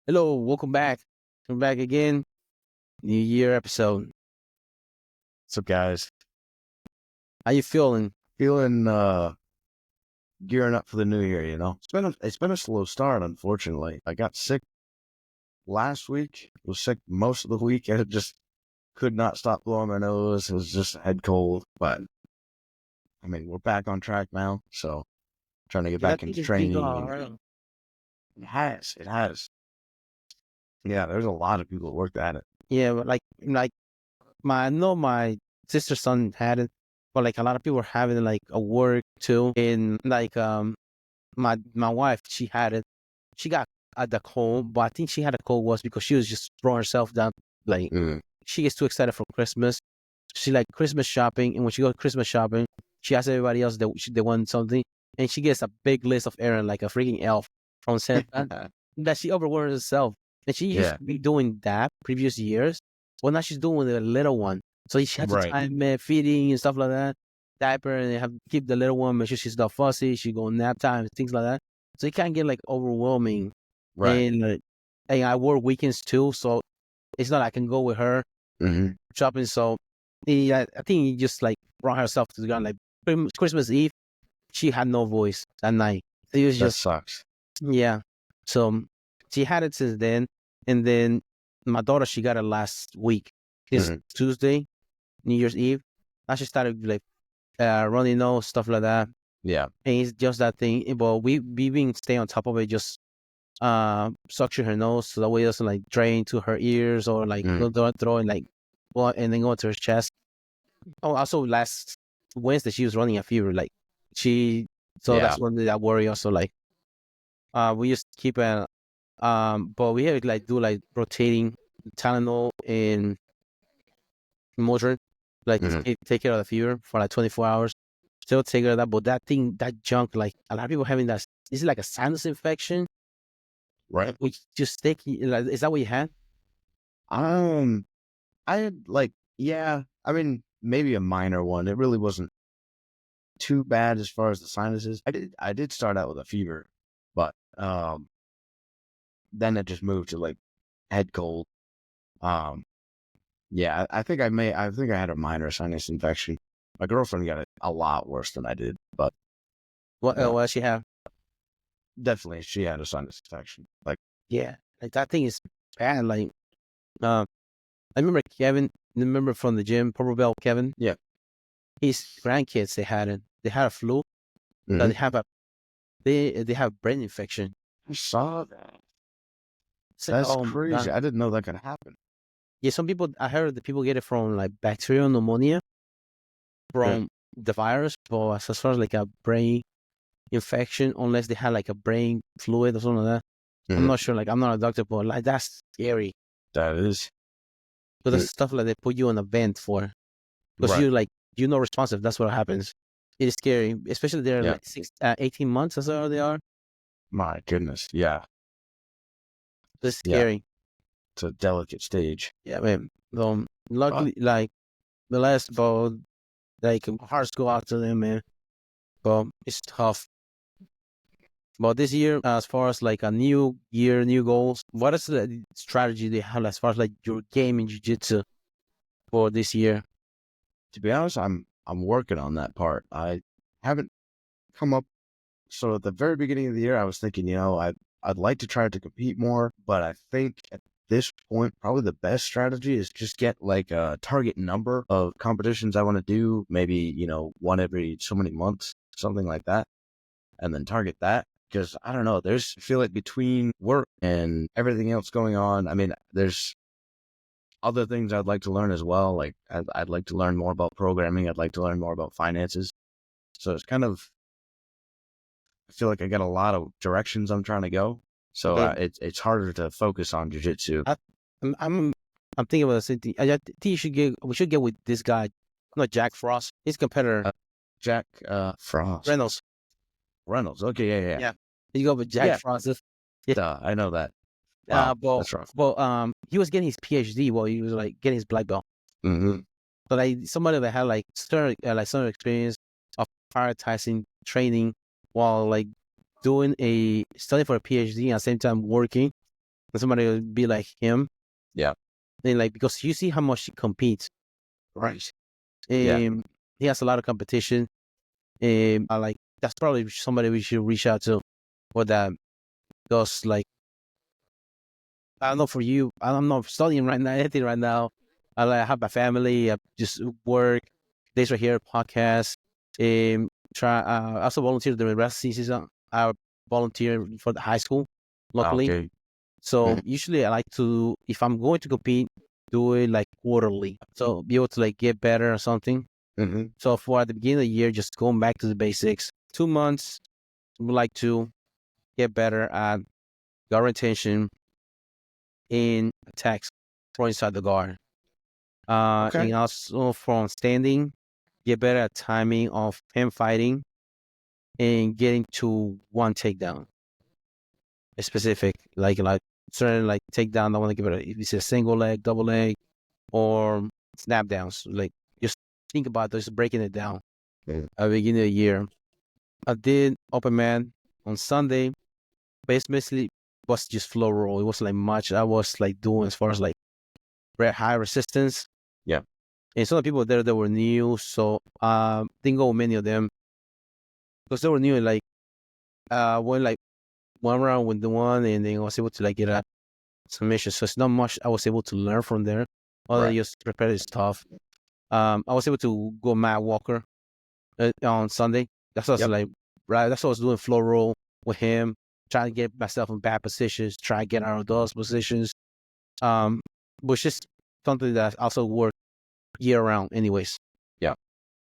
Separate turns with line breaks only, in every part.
Hello, welcome back. Come back again. New Year episode.
What's up, guys?
How you feeling?
Feeling gearing up for the new year. It's been a slow start, unfortunately. I got sick last week. Was sick most of the week, and it just could not stop blowing my nose. It was just a head cold, but I mean, we're back on track now. So trying to get
Yeah, I
back
think
into
it's been
training.
going around.
It has. Yeah, there's a lot of people that worked at it.
Yeah, but like I know my sister's son had it, but like a lot of people were having it like a work too. And like my wife, she had it. She got the cold, but I think she had a cold was because she was just throwing herself down. Like she gets too excited for Christmas. She like Christmas shopping, and when she goes Christmas shopping, she asks everybody else that they want something, and she gets a big list of errands like a freaking elf from Santa that she overworks herself. And she used
Yeah,
to be doing that previous years. Well, now she's doing the little one, so she has to
right.
time feeding and stuff like that, diaper, and they have to keep the little one, make sure she's not fussy. She go nap time, things like that. So it can get like overwhelming.
Right.
And I work weekends too, so it's not I can go with her
Mm-hmm.
shopping. So I think he just like brought herself to the ground. Like Christmas Eve, she had no voice that night. It was
That
just
sucks.
yeah. So she had it since then, and then my daughter she got it last week. This Tuesday, New Year's Eve. Now she started like running nose stuff like that,
Yeah.
and it's just that thing. But we been stay on top of it, just suction her nose so that way it doesn't like drain to her ears or like throwing like well and then go to her chest. Oh, also last Wednesday she was running a fever. Like so
Yeah.
that's one that worry also. Like we just keep but we have like do like rotating Tylenol and Motrin, like to take care of the fever for like 24 hours. Still take care of that, but that thing, that junk, like a lot of people having that. Is it like a sinus infection?
Right.
Which just take like, is that what you had?
I had yeah, I mean, maybe a minor one. It really wasn't too bad as far as the sinuses. I did start out with a fever, but then it just moved to like head cold. Um, yeah, I think I had a minor sinus infection. My girlfriend got it a lot worse than I did, but
What does she have?
definitely she had a sinus infection. Like,
Yeah, like that thing is bad. Like, I remember Kevin. Remember from the gym, Purple Belt Kevin.
yeah.
His grandkids they had it. They had a flu. They have they have brain infection.
I saw that.
It's like,
That's
oh my
crazy.
god.
I didn't know that could happen.
Yeah, some people I heard that people get it from like bacterial pneumonia
Yeah.
from the virus, but as far as like a brain infection, unless they had like a brain fluid or something like that. I'm not sure. Like I'm not a doctor, but like that's scary.
That is.
So that's stuff like they put you on a vent for because
Right.
you're not responsive. That's what happens. It is scary, especially they're
Yeah.
like 18 months. That's how they are.
My goodness. Yeah.
It's
Yeah.
scary.
It's a delicate stage.
Yeah, man. Luckily, like the last ball, like hearts go out to them, man. But it's tough. But this year, as far as like a new year, new goals, what is the strategy they have as far as like your game in jiu-jitsu for this year?
To be honest, I'm working on that part. I haven't come up. So at the very beginning of the year, I was thinking, I'd like to try to compete more, but I think at this point, probably the best strategy is just get like a target number of competitions I want to do. Maybe one every so many months, something like that, and then target that. Because I don't know, I feel like between work and everything else going on, I mean, there's other things I'd like to learn as well. Like I'd like to learn more about programming. I'd like to learn more about finances. So it's kind of, I feel like I got a lot of directions I'm trying to go. So it's harder to focus on jiu-jitsu.
I'm thinking about the same thing. I think we should get with this guy, not Jack Frost, his competitor,
Jack Frost.
Reynolds.
Okay, yeah.
Yeah, you go with Jack Frost.
Yeah, I know that. Wow, that's rough.
But he was getting his PhD while he was like getting his black belt.
Mm-hmm.
So like somebody that had like certain experience of prioritizing training while like studying for a PhD and at the same time working. and somebody will be like him.
Yeah.
And like, because you see how much he competes.
Right. Yeah.
He has a lot of competition. I like, that's probably somebody we should reach out to for that. Because like, I don't know for you, I'm not studying right now, anything right now. I have my family, I just work, days right here, podcast. I also volunteer during the rest season. I volunteer for the high school locally.
Okay.
So
Mhm.
usually I like to, if I'm going to compete, do it like quarterly. So be able to like get better or something.
Mhm.
So for at the beginning of the year, just going back to the basics. 2 months, would like to get better at guard retention in attacks from inside the guard.
Okay.
And also from standing, get better at timing of him fighting and getting to one takedown. A specific, like certain like takedown. I want to give it if it's a single leg, double leg, or snap downs. Like just think about this, breaking it down.
Yeah.
At the beginning of the year, I did open man on Sunday. Basically, was just flow roll. It wasn't like much I was like doing as far as like high resistance.
Yeah.
And some of the people there that were new, so didn't go with many of them because they were new. Like went like one round with the one, and then I was able to like get a submission. So it's not much I was able to learn from there. Other than
Right.
just repetitive stuff. I was able to go Matt Walker on Sunday. That's what I was
Yep.
like, right? That's what I was doing flow roll with him, trying to get myself in bad positions, try to get out of those positions. Which is something that also worked year round, anyways.
Yeah.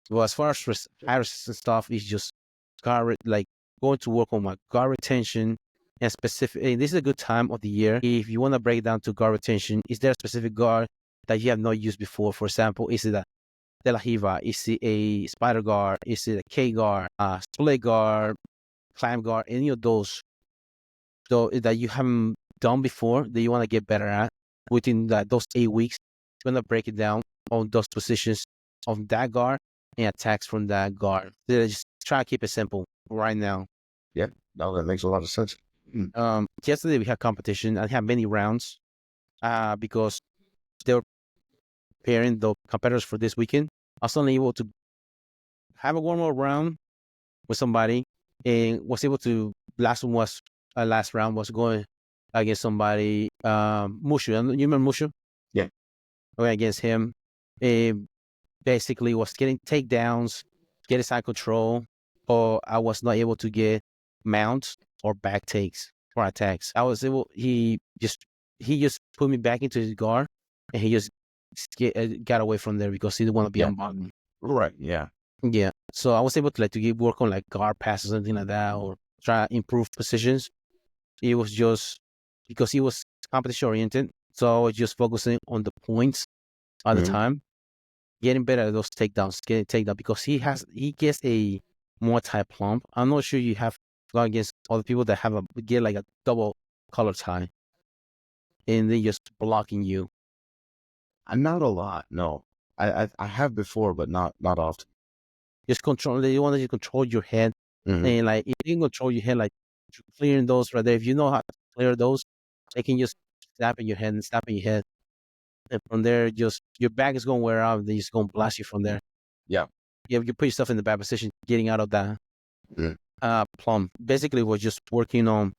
Well, as far as high resistance stuff, is just like going to work on my guard retention and specific. And this is a good time of the year if you want to break down to guard retention. Is there a specific guard that you have not used before? For example, is it a De La Hiva? Is it a spider guard? Is it a K guard? Split guard? Climb guard? Any of those that you haven't done before that you want to get better at within those 8 weeks? You're gonna break it down on those positions of that guard and attacks from that guard. So just try to keep it simple right now.
Yeah. No, that makes a lot of sense. Mm.
Yesterday we had competition. I had many rounds because they were preparing the competitors for this weekend. I was only able to have a warm-up round with somebody and was able to last round was going against somebody Mushu. You remember Mushu?
Yeah.
Okay, against him. Basically was getting takedowns, getting side control, or I was not able to get mounts or back takes for attacks. I was able. He just put me back into his guard, and he just got away from there because he didn't want to be
Yeah.
on bottom.
Right. Yeah.
Yeah, so I was able to like to work on like guard passes or something like that, or try to improve positions. It was just because he was competition oriented, so I was just focusing on the points at the
Mhm.
time, getting better at those takedowns, getting takedown because he gets a more tight plump. I'm not sure you have gone against other people that have get like a double collar tie and they just blocking you.
Not a lot. No. I have before, but not often.
Just control. They want to control your head,
Mhm.
and like if you can control your head, like clearing those right there. If you know how to clear those, they can just snap in your head and snap in your head, and from there, just your back is going to wear out. And they're just going to blast you from there.
Yeah.
You put yourself in the bad position, getting out of that
Mhm.
plumb. Basically, was just working on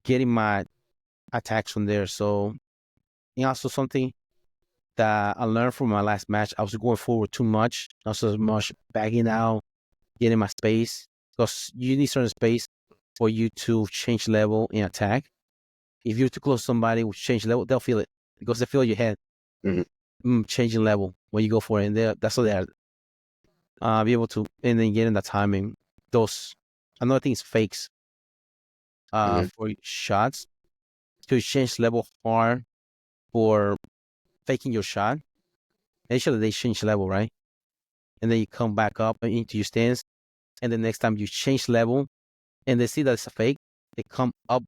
getting my attacks from there. So, and also something that I learned from my last match, I was going forward too much, not so much backing out, getting my space because you need certain space for you to change level and attack. If you're too close to somebody with change level, they'll feel it because they feel your head
Mhm.
changing level when you go for it. And that's what they're be able to, and then getting the timing. Those another thing is fakes
Mhm.
for shots to change level hard for faking your shot. Initially, they change level, right? And then you come back up into your stance. And the next time you change level and they see that it's a fake, they come up.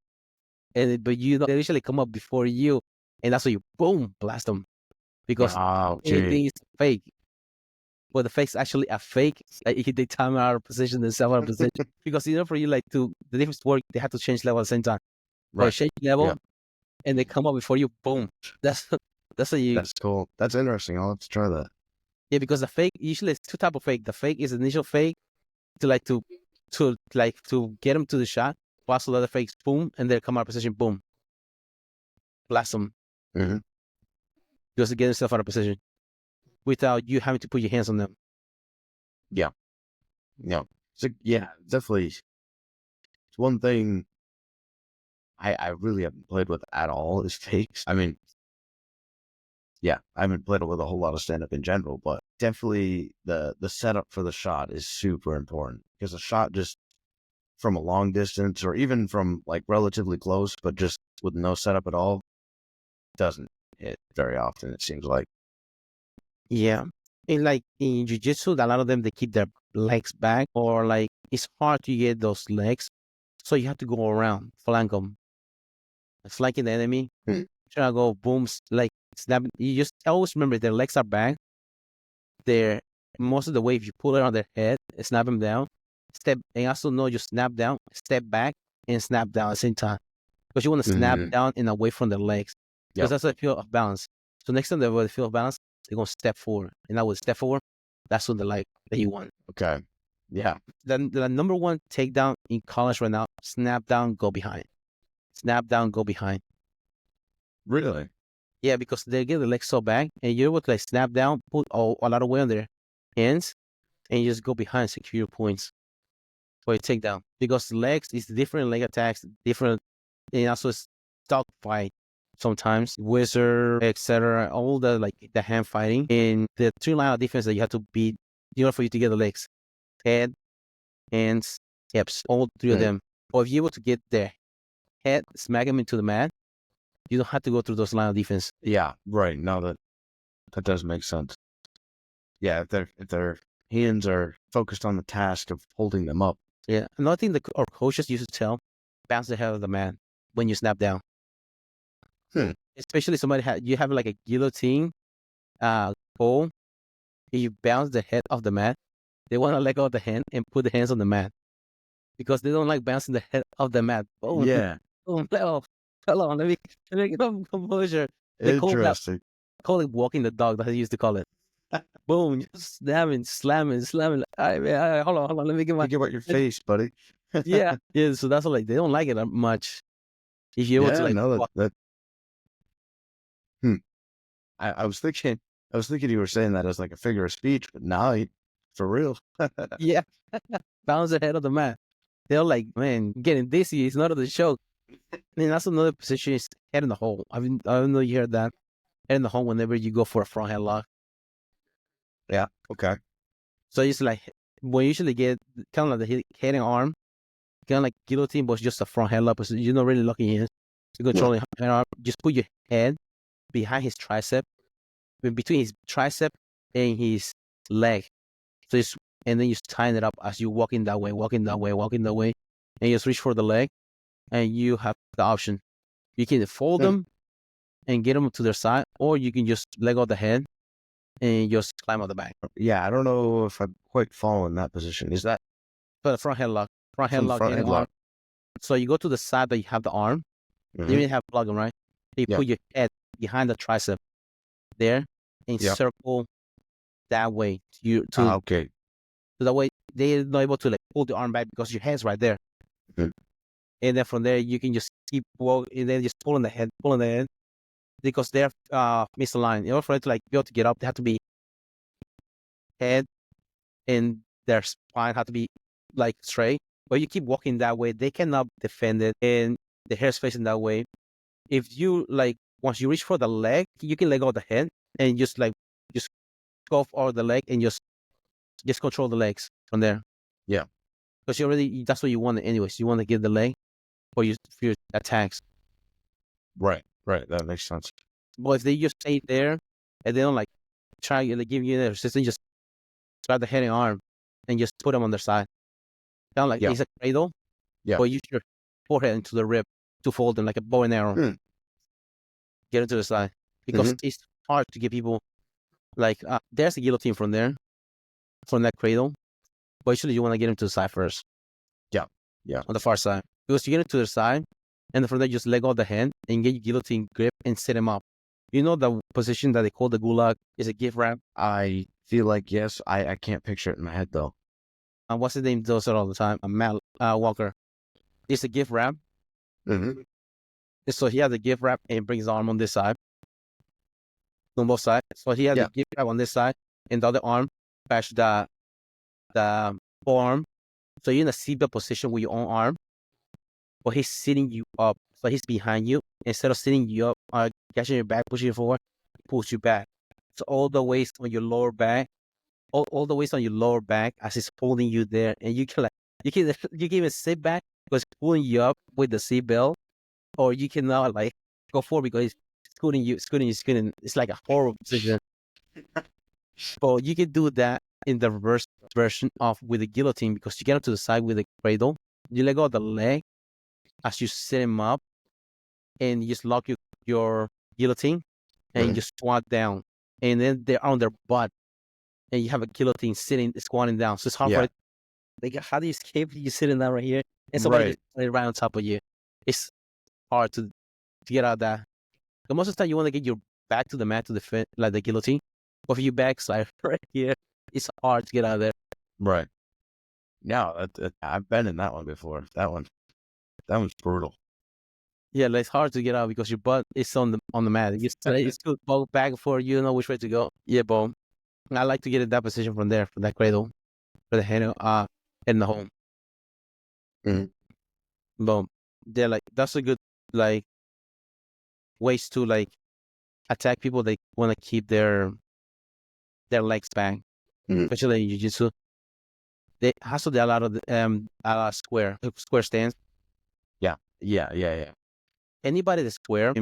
But you know, they usually come up before you. And that's why you, boom, blast them. Because
Ah,
they
okay.
think it's fake. But the fake's actually a fake. Like, they time out of position, themselves out of position. Because, for you, like, to the difference work, they have to change level at the same time. So
Right.
change
Yeah.
level and they come up before you. Boom. That's how you.
That's cool. That's interesting. I'll have to try that.
Yeah, because the fake usually it's two type of fake. The fake is initial fake to get them to the shot. Plus the other fakes, boom, and they come out of position, boom, blast them.
Mm-hmm.
Just to get yourself out of position without you having to put your hands on them.
Yeah. So yeah, definitely. It's one thing I really haven't played with at all is fakes. I mean, yeah, I haven't played with a whole lot of stand-up in general, but definitely the setup for the shot is super important because a shot just from a long distance or even from like relatively close, but just with no setup at all, doesn't hit very often, it seems like.
Yeah. And like in jiu-jitsu, a lot of them, they keep their legs back or like it's hard to get those legs. So you have to go around, flank them, flanking the enemy. Try to go boom, like snap. You just always remember their legs are back. They're most of the way, if you pull it on their head, snap them down, step, and also know you snap down, step back, and snap down at the same time. Because you want to snap down and away from their legs. Because that's a feel of balance. So next time they will feel balance, they're going to step forward. And I would step forward. That's what the like that you want.
Okay. Yeah.
The number one takedown in college right now, snap down, go behind. Snap down, go behind.
Really?
Yeah, because they get the legs so back, and you're able to like snap down, put a lot of weight on their hands, and you just go behind, secure your points for your takedown. Because the legs is different leg attacks, different, and also it's dog fight sometimes, wizard, etc. All the like the hand fighting and the three line of defense that you have to beat in order for you to get the legs, head, hands, hips, all three of them. Or if you're able to get their head, smack them into the mat, you don't have to go through those line of defense.
Yeah, right. No, that does make sense. Yeah, if their hands are focused on the task of holding them up.
Yeah. Another thing that our coaches used to tell, bounce the head of the man when you snap down. Especially you have like a guillotine pole, you bounce the head of the mat, they want to let go of the hand and put the hands on the mat because they don't like bouncing the head of the mat. Oh,
yeah.
Oh, hold on, let me get some composure. They
Interesting.
call it walking the dog. That's how they used to call it. Boom, just slamming. All right, man, hold on, let me get
Think about your face, buddy.
yeah. So that's like they don't like it much. If you're able to like
no, that. I was thinking you were saying that as like a figure of speech, but now for real.
yeah, bounce the head of the mat. They're like, man, getting dizzy. It's not the show. And that's another position is head in the hole. I don't know you heard that. Head in the hole whenever you go for a front headlock.
Yeah. Okay.
So it's like we usually get kind of like the head and arm, kind of like guillotine, but it's just a front headlock. So you're not really locking hands. You're controlling head arm. Just put your head behind his tricep, between his tricep and his leg. So and then you just tying it up as you're walking that way, and you just reach for the leg, and you have the option. You can fold them and get them to their side, or you can just let go of the head and just climb on the back.
Yeah, I don't know if I'm quite following that position. Is that
for the front headlock? Front headlock. So you go to the side that you have the arm. You didn't have plug them, right? You put your head behind the tricep there and circle that way.
Okay.
So that way they're not able to like pull the arm back because your head's right there. And then from there you can just keep walking and then just pulling the head because they're misaligned. In order for it to like be able to get up, they have to be head and their spine have to be like straight. But you keep walking that way, they cannot defend it, and the hair's facing that way. If you like, once you reach for the leg, you can let go of the head and just go over the leg and just control the legs from there.
Yeah,
because that's what you want anyways. You want to get the leg for your attacks.
Right. That makes sense.
But if they just stay there and they don't like try to give you the resistance, just grab the head and arm and just put them on their side. Kind of like it's a cradle.
Yeah.
But use your forehead into the rib to fold them like a bow and arrow. Get it to the side because it's hard to get people like there's a guillotine from there, from that cradle. But usually you want to get them to the side first.
Yeah.
On the far side, because you get it to the side, And then from there, just let go of the hand and get your guillotine grip and set him up. You know the position that they call the gulag is a gift wrap?
I feel like, yes, I can't picture it in my head, though.
What's his name does it all the time? Matt Walker. It's a gift wrap.
Mm-hmm.
So he has a gift wrap and brings the arm on this side, on both sides. So he has the
Yeah.
gift wrap on this side and the other arm bash the forearm. So you're in a seatbelt position with your own arm, but he's sitting you up. So he's behind you. Instead of sitting you up, catching your back, pushing you forward, he pulls you back. So all the weight on your lower back, all the weight on your lower back as he's holding you there, and you can you can even sit back because he's pulling you up with the seatbelt, or you can now like go forward because he's scooting. It's like a horrible position. But you can do that in the reverse version of with the guillotine because you get up to the side with the cradle. You let go of the leg as you set him up, and you just lock your guillotine, and you just squat down, and then they're on their butt, and you have a guillotine squatting down. So it's hard for
Yeah.
it. Like, how do you escape? You sitting down right here, and somebody
Right.
just right on top of you. It's hard to get out of that. The most of the time, you want to get your back to the mat to defend, like the guillotine. But if you backside right here, it's hard to get out of there.
Right. No, I've been in that one before. That one's brutal.
Yeah, like, it's hard to get out because your butt is on the mat. It's good both back and forth. You don't know which way to go. Yeah, but I like to get in that position from there, from that cradle, for the handle, in the home.
Mhm.
But they're like, that's a good like ways to like attack people. They want to keep their legs back,
Mhm.
especially in jiu-jitsu. They also do a lot of a lot of square stance.
Yeah.
Anybody that's square.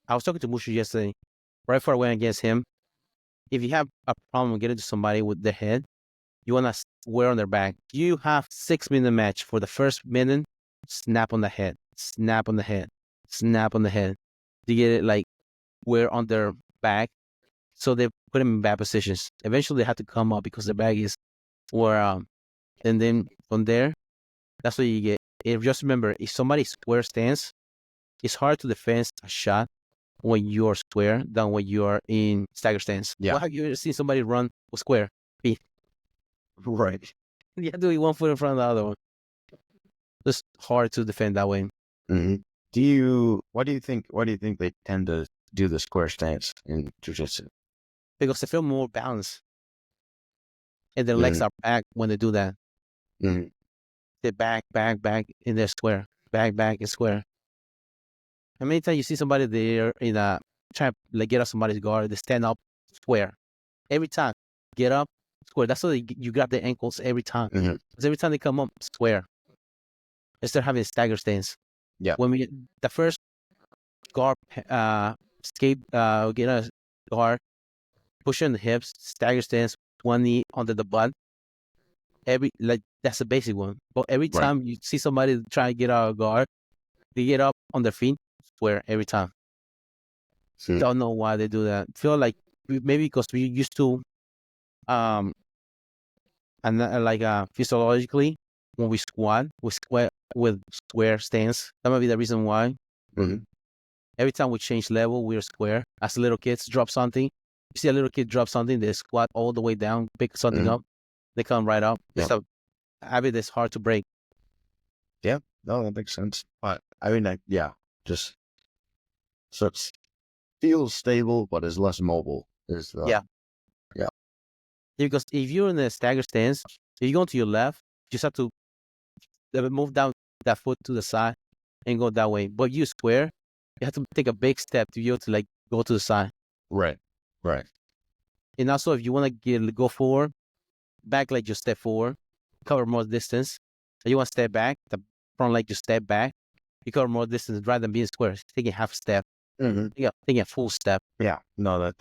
I was talking to Mushu yesterday. Right before I went against him, if you have a problem getting to somebody with their head, you want to square on their back. You have 6 minute match. For the first minute, snap on the head, snap on the head, snap on the head. To get it like square on their back, so they put them in bad positions. Eventually, they have to come up because the back is where and then from there, that's what you get. If just remember, if somebody square stance, it's hard to defend a shot when you're square than when you are in stagger stance.
Yeah.
Well, have you ever seen somebody run with square?
Right.
You have to be 1 foot in front of the other one. It's hard to defend that way
Mm-hmm. What do you think they tend to do the square stance in jiu-jitsu?
because they feel more balanced and their legs
Mhm.
are back when they do that.
Mhm.
They back in their square, back and square. How many times you see somebody there in a trying to like get up somebody's guard, they stand up square every time. Get up square. That's how you grab their ankles every time.
Mhm.
Because every time they come up square, instead of having a stagger stance.
Yeah.
When we get the first guard, escape, get a guard, push on the hips, stagger stance, 1 knee under the butt. That's a basic one. But every
Right.
time you see somebody try to get out of guard, they get up on their feet square every time.
Hmm.
Don't know why they do that. Feel like maybe because we used to, um, and like physiologically, when we squat with square stance. That might be the reason why.
Mhm.
Every time we change level, we're square. As little kids drop something, you see a little kid drop something, they squat all the way down, pick something
Mhm.
up, they come right up.
Yeah.
It's a habit that's hard to break.
Yeah. No, that makes sense. But I mean, just so it feels stable, but is less mobile. Is the
Yeah.
Yeah.
Because if you're in a stagger stance, if you go to your left, you just have to move down that foot to the side and go that way. But you square, you have to take a big step to be able to like go to the side.
Right.
And also, if you want to go forward, back leg just step forward, cover more distance. If you want to step back, the front leg just step back. You cover more distance rather than being square. Taking half a step,
Mhm.
taking a full step.
Yeah. No,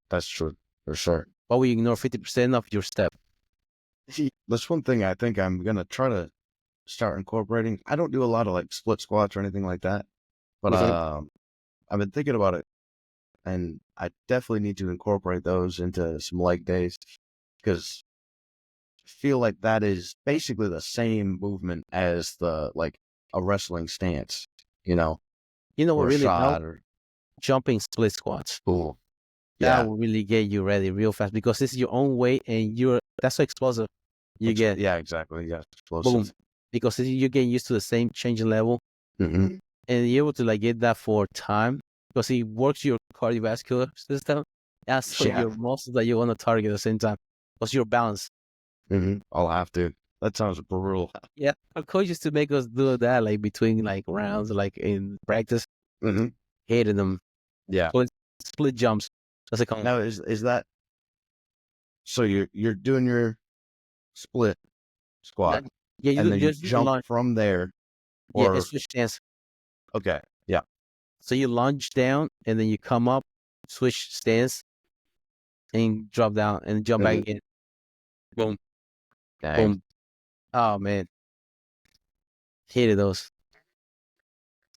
that's true for sure.
But we ignore 50% of your step.
That's one thing I think I'm gonna try to start incorporating. I don't do a lot of like split squats or anything like that, but
Okay.
I've been thinking about it, and I definitely need to incorporate those into some leg days because I feel like that is basically the same movement as the like a wrestling stance. you know,
You know what
or a
really helps?
shot or
Jumping split squats.
cool.
That
Yeah.
will really get you ready real fast because it's your own weight and that's so explosive. You get
Yeah, exactly. Yeah,
boom
explosive.
because you're getting used to the same changing level
Hmm.
and you're able to like get that for time because it works your cardiovascular system and also
Yeah.
your muscles that you want to target at the same time because you're balanced.
I'll have to. That sounds brutal.
Yeah, our coach used to make us do that like between like rounds, like in practice.
Hmm.
Hated them.
Yeah.
Split jumps. That's a con.
Now is that so? You're doing your split squat,
Yeah,
and then you
just do the
jump
lunge.
from there,
Yeah, it's
or
switch stance.
okay, yeah.
So you lunge down and then you come up, switch stance, and drop down and jump back
Hmm.
again. Boom,
Dang.
boom. Oh man, hated those.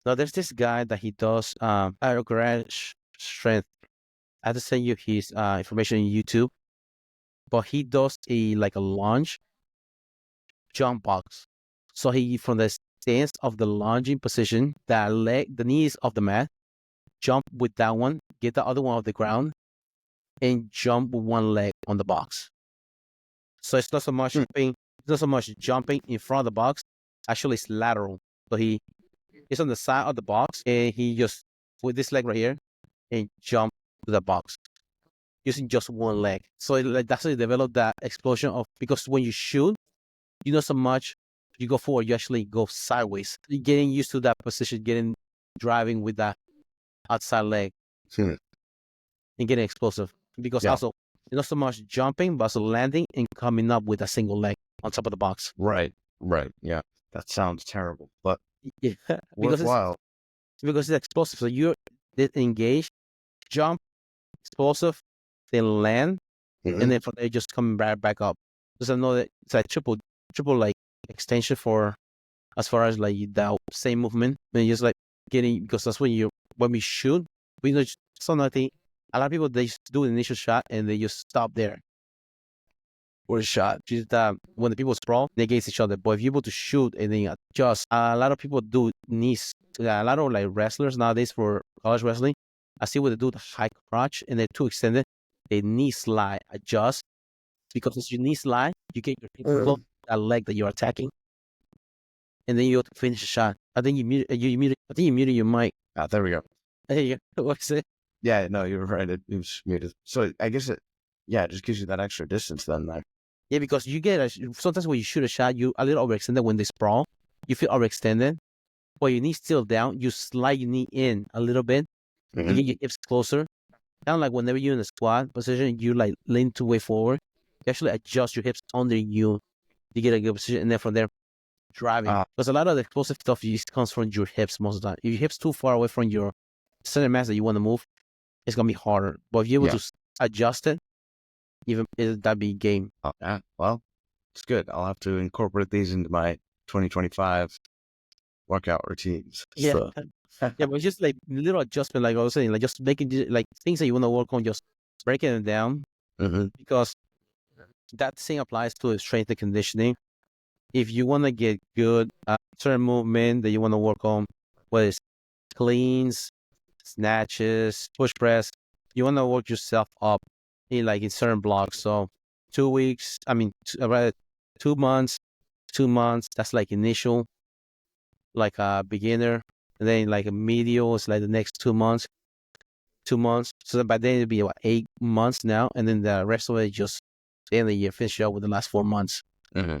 Now there's this guy that he does garage strength. I have to send you his information on YouTube, but he does a like a lunge jump box. So he from the stance of the lunging position, the knees of the mat, jump with that one, get the other one off the ground, and jump with one leg on the box. So
Hmm.
it's not so much jumping in front of the box. Actually, it's lateral. So he is on the side of the box, and he just with this leg right here and jump to the box using just one leg. So like that's how you develop that explosion of because when you shoot, you know so much you go forward, you actually go sideways. You're getting used to that position, getting driving with that outside leg
Hmm.
and getting explosive. Because
Yeah.
also not so much jumping, but also landing and coming up with a single leg on top of the box.
Right. Right. Yeah. That sounds terrible, but
Yeah,
worthwhile.
because it's explosive. So you're engaged, jump, explosive, then land, and
Hmm.
then from there just coming back up. Because I know that it's like triple like extension for as far as like that same movement. And just like getting because that's when we shoot, we know so nothing. A lot of people they just do the initial shot and they just stop there or a shot. Just when the people sprawl, they against each other. But if you're able to shoot and then adjust, a lot of people do knees. A lot of like wrestlers nowadays for college wrestling, I see what they do the high crotch and they're too extended. They knee slide, adjust because as your knee slide, you get your hip close to that leg that you're attacking, and then you have to finish the shot. I think I think you muted your mic.
Ah, there we go.
There you go. What's it?
Yeah, no, you're right. It was muted. So I guess it just gives you that extra distance then. There.
Yeah, because you get sometimes when you shoot a shot, you a little overextended when they sprawl. You feel overextended, but your knee still down. You slide your knee in a little bit to
Hmm.
get your hips closer. Kind of like whenever you're in the squat position, you like lean too way forward. You actually adjust your hips under you to get a good position, and then from there driving.
Uh,
Because a lot of the explosive stuff comes from your hips most of the time. If your hips too far away from your center mass that you want to move, it's gonna be harder. But if you're able
yeah.
to adjust it, even that be game.
Yeah. Well, it's good. I'll have to incorporate these into my 2025 workout routines.
Yeah.
So.
Yeah, but it's just like little adjustment, like I was saying, like just making like things that you want to work on, just breaking it down
Hmm.
because that same applies to strength and conditioning. If you want to get good at certain movement that you want to work on, whether it's cleans, snatches, push press, you want to work yourself up in certain blocks. So 2 weeks, I mean, rather 2 months, 2 months. That's like initial, like a beginner, and then like a medial is like the next 2 months, 2 months. So by then it'll be about 8 months now, and then the rest of it just the end of the year finish up with the last 4 months.
Hmm.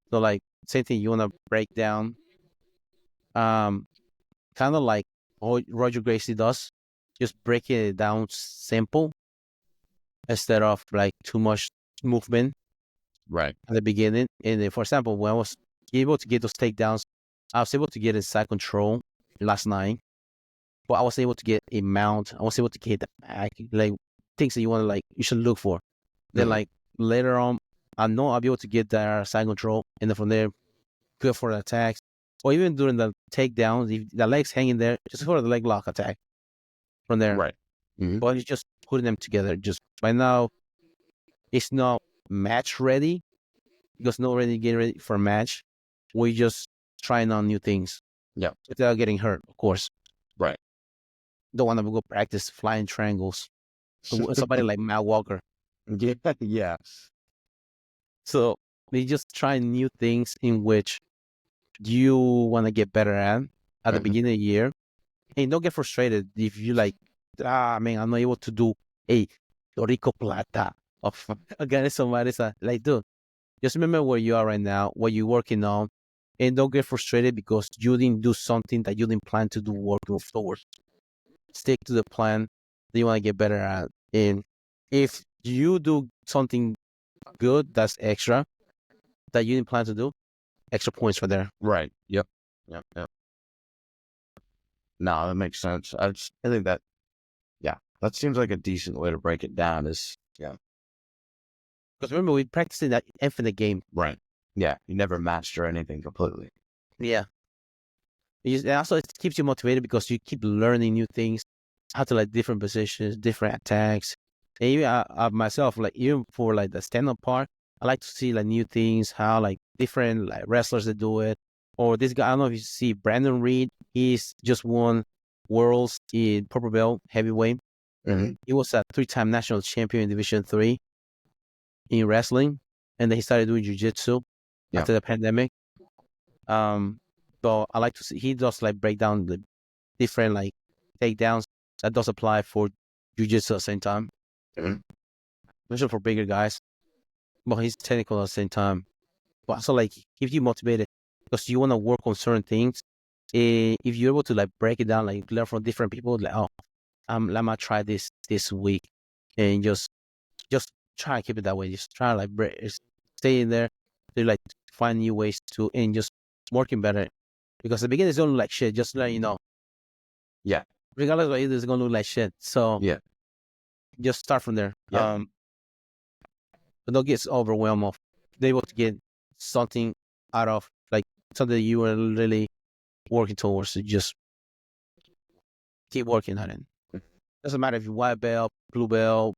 So like same thing, you want to break down, um, kind of like Roger Gracie does, just breaking it down simple instead of like too much movement
Right.
at the beginning. And then, for example, when I was able to get those takedowns, I was able to get inside control last night, but I was able to get a mount. I was able to get the back, like things that you want to like you should look for. Then
Hmm.
like later on, I know I'll be able to get that side control, and then from there, good for the attacks. Or even during the takedowns, if the legs hanging there, just for the leg lock attack from there.
Right. Hmm.
But it's just putting them together. Just by now, it's not match ready because not ready getting ready for a match. We just trying on new things.
Yeah.
without getting hurt, of course.
Right.
Don't want to go practice flying triangles. Somebody like Matt Walker.
Yeah. Yeah.
So we just try new things in which you want to get better at the
Mhm.
beginning of the year. And don't get frustrated if you like, man, I'm not able to do a Torico Plata of against somebody. Like, dude, just remember where you are right now, what you're working on, and don't get frustrated because you didn't do something that you didn't plan to do working towards. Stick to the plan that you want to get better at. And if you do something good, that's extra that you didn't plan to do, extra points for there.
Right. Yep. Yep. Yep. No, that makes sense. I think that, yeah, that seems like a decent way to break it down is, yeah.
Because remember, we practiced in that infinite game.
Right. Yeah. You never master anything completely.
Yeah. And also, it keeps you motivated because you keep learning new things, how to like different positions, different attacks. And even myself, like even for like the stand-up part, I like to see like new things, how like different like wrestlers that do it. Or this guy, I don't know if you see Brandon Reed. He's just won worlds in purple belt heavyweight.
Mm-hmm.
He was a 3-time national champion in Division 3 in wrestling, and then he started doing jiu-jitsu
Yeah.
after the pandemic. So I like to see he does like break down the different like takedowns that does apply for jiu-jitsu at the same time,
Mhm.
especially for bigger guys. But he's technical at the same time. But also like keeps you motivated because you want to work on certain things. If you're able to like break it down, like learn from different people, like let me try this week, and just try and keep it that way. Just try to like stay in there, to like find new ways to and just working better. Because the beginning is gonna look like shit. Just to let you know,
Yeah.
regardless of what it is, it's gonna look like shit. So
Yeah.
just start from there.
Yeah.
But don't get overwhelmed of be able to get something out of like something that you were really working towards. So just keep working on it. Doesn't matter if you're white belt, blue belt,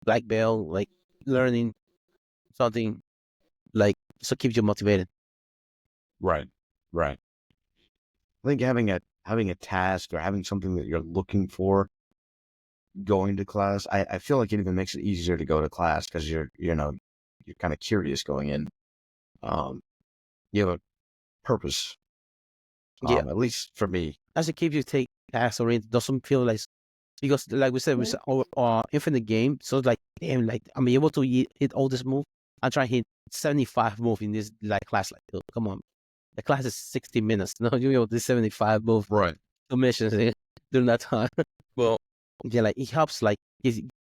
black belt, like learning something like so keeps you motivated.
Right. Right. I think having a task or having something that you're looking for going to class, I feel like it even makes it easier to go to class because you're kind of curious going in. Um, you have a purpose.
Yeah.
At least for me.
As it keeps you take task oriented, doesn't feel like because like we said, infinite game. So it's like damn, like I'm able to hit all this move. I try to hit 75 move in this like class. Like, oh, come on, the class is 60 minutes. No, you able to do 75 move
Right.
commissions during that time. Well, yeah, like it helps like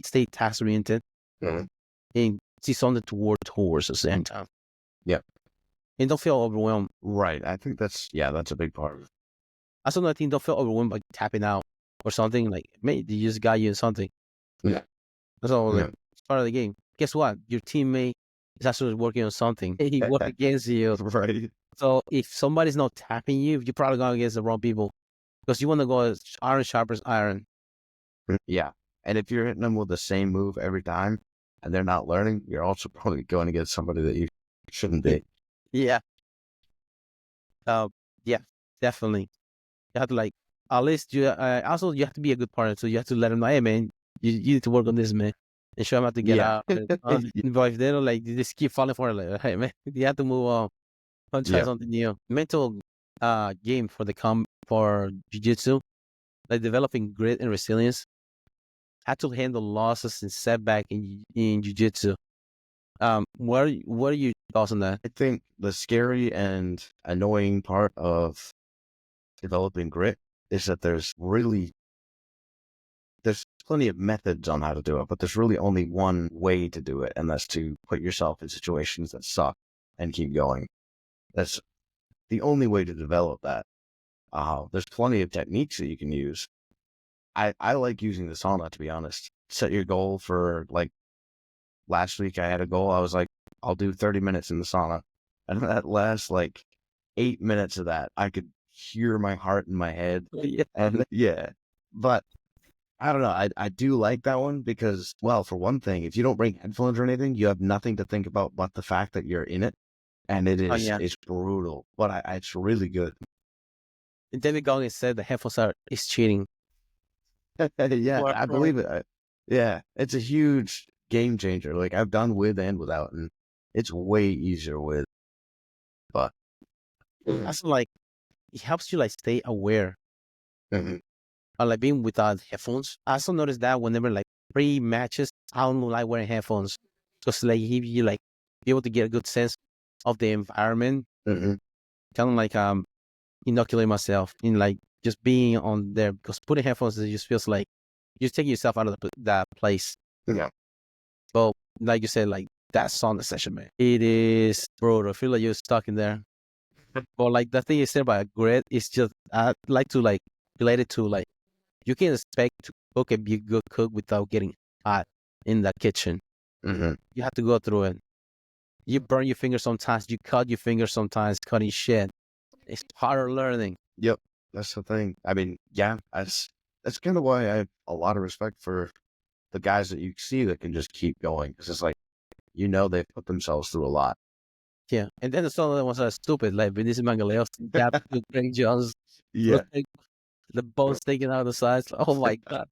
stay task oriented
Mhm.
and see something to work towards at the same time.
Yeah.
And don't feel overwhelmed.
Right. I think that's a big part of it.
Also, I think don't feel overwhelmed by tapping out or something. Like, man, they just got you in something.
Yeah.
That's all. Like,
Yeah.
it's part of the game. Guess what? Your teammate is actually working on something. He worked against you.
Right.
So if somebody's not tapping you, you're probably going against the wrong people because you want to go as iron sharpens iron.
Yeah. And if you're hitting them with the same move every time and they're not learning, you're also probably going against somebody that you shouldn't be.
Yeah. Yeah, definitely. You have to like, at least you, also you have to be a good partner. So you have to let them know, hey man, you need to work on this, man. And show them how to get
Yeah.
out. But if they don't like, they just keep falling for it. Like, hey man, you have to move on. Try
Yeah.
something new. Mental game for for jiu-jitsu, like developing grit and resilience. How to handle losses and setback in jiu-jitsu. What are your thoughts on that?
I think the scary and annoying part of developing grit is that there's plenty of methods on how to do it, but there's really only one way to do it, and that's to put yourself in situations that suck and keep going. That's the only way to develop that. There's plenty of techniques that you can use. I like using the sauna, to be honest. Set your goal for like last week I had a goal. I was like, I'll do 30 minutes in the sauna. And that last like 8 minutes of that, I could hear my heart in my head.
Yeah.
And yeah, but I don't know. I do like that one because, well, for one thing, if you don't bring headphones or anything, you have nothing to think about but the fact that you're in it. And
Oh yeah.
it's brutal, but it's really good.
And David Goggins said the headphones is cheating.
Yeah,
For,
I
for
believe it. Yeah, it's a huge game changer. Like I've done with and without, and it's way easier with. But
also like it helps you like stay aware.
mhm,
Like being without headphones. I also noticed that whenever like pre-matches, I don't like wearing headphones because like you like be able to get a good sense of the environment.
mhm,
Kind of like inoculate myself in like just being on there because putting headphones it just feels like you're taking yourself out of that place.
yeah,
But like you said, like that sauna session, man, it is brutal. I feel like you're stuck in there. But like the thing you said about grit is just I like to like relate it to like you can expect to cook and be a good cook without getting hot in the kitchen.
hmm
You have to go through it. You burn your fingers sometimes. You cut your fingers sometimes. Cutting shit. It's part of learning.
yep. That's the thing. I mean, yeah, that's kind of why I have a lot of respect for the guys that you see that can just keep going because it's like they've put themselves through a lot.
Yeah. And then some of the ones are stupid, like Vinicius Mangaleos, Gap, Craig Jones,
Yeah,
the bones taken out of the sides. Oh my God.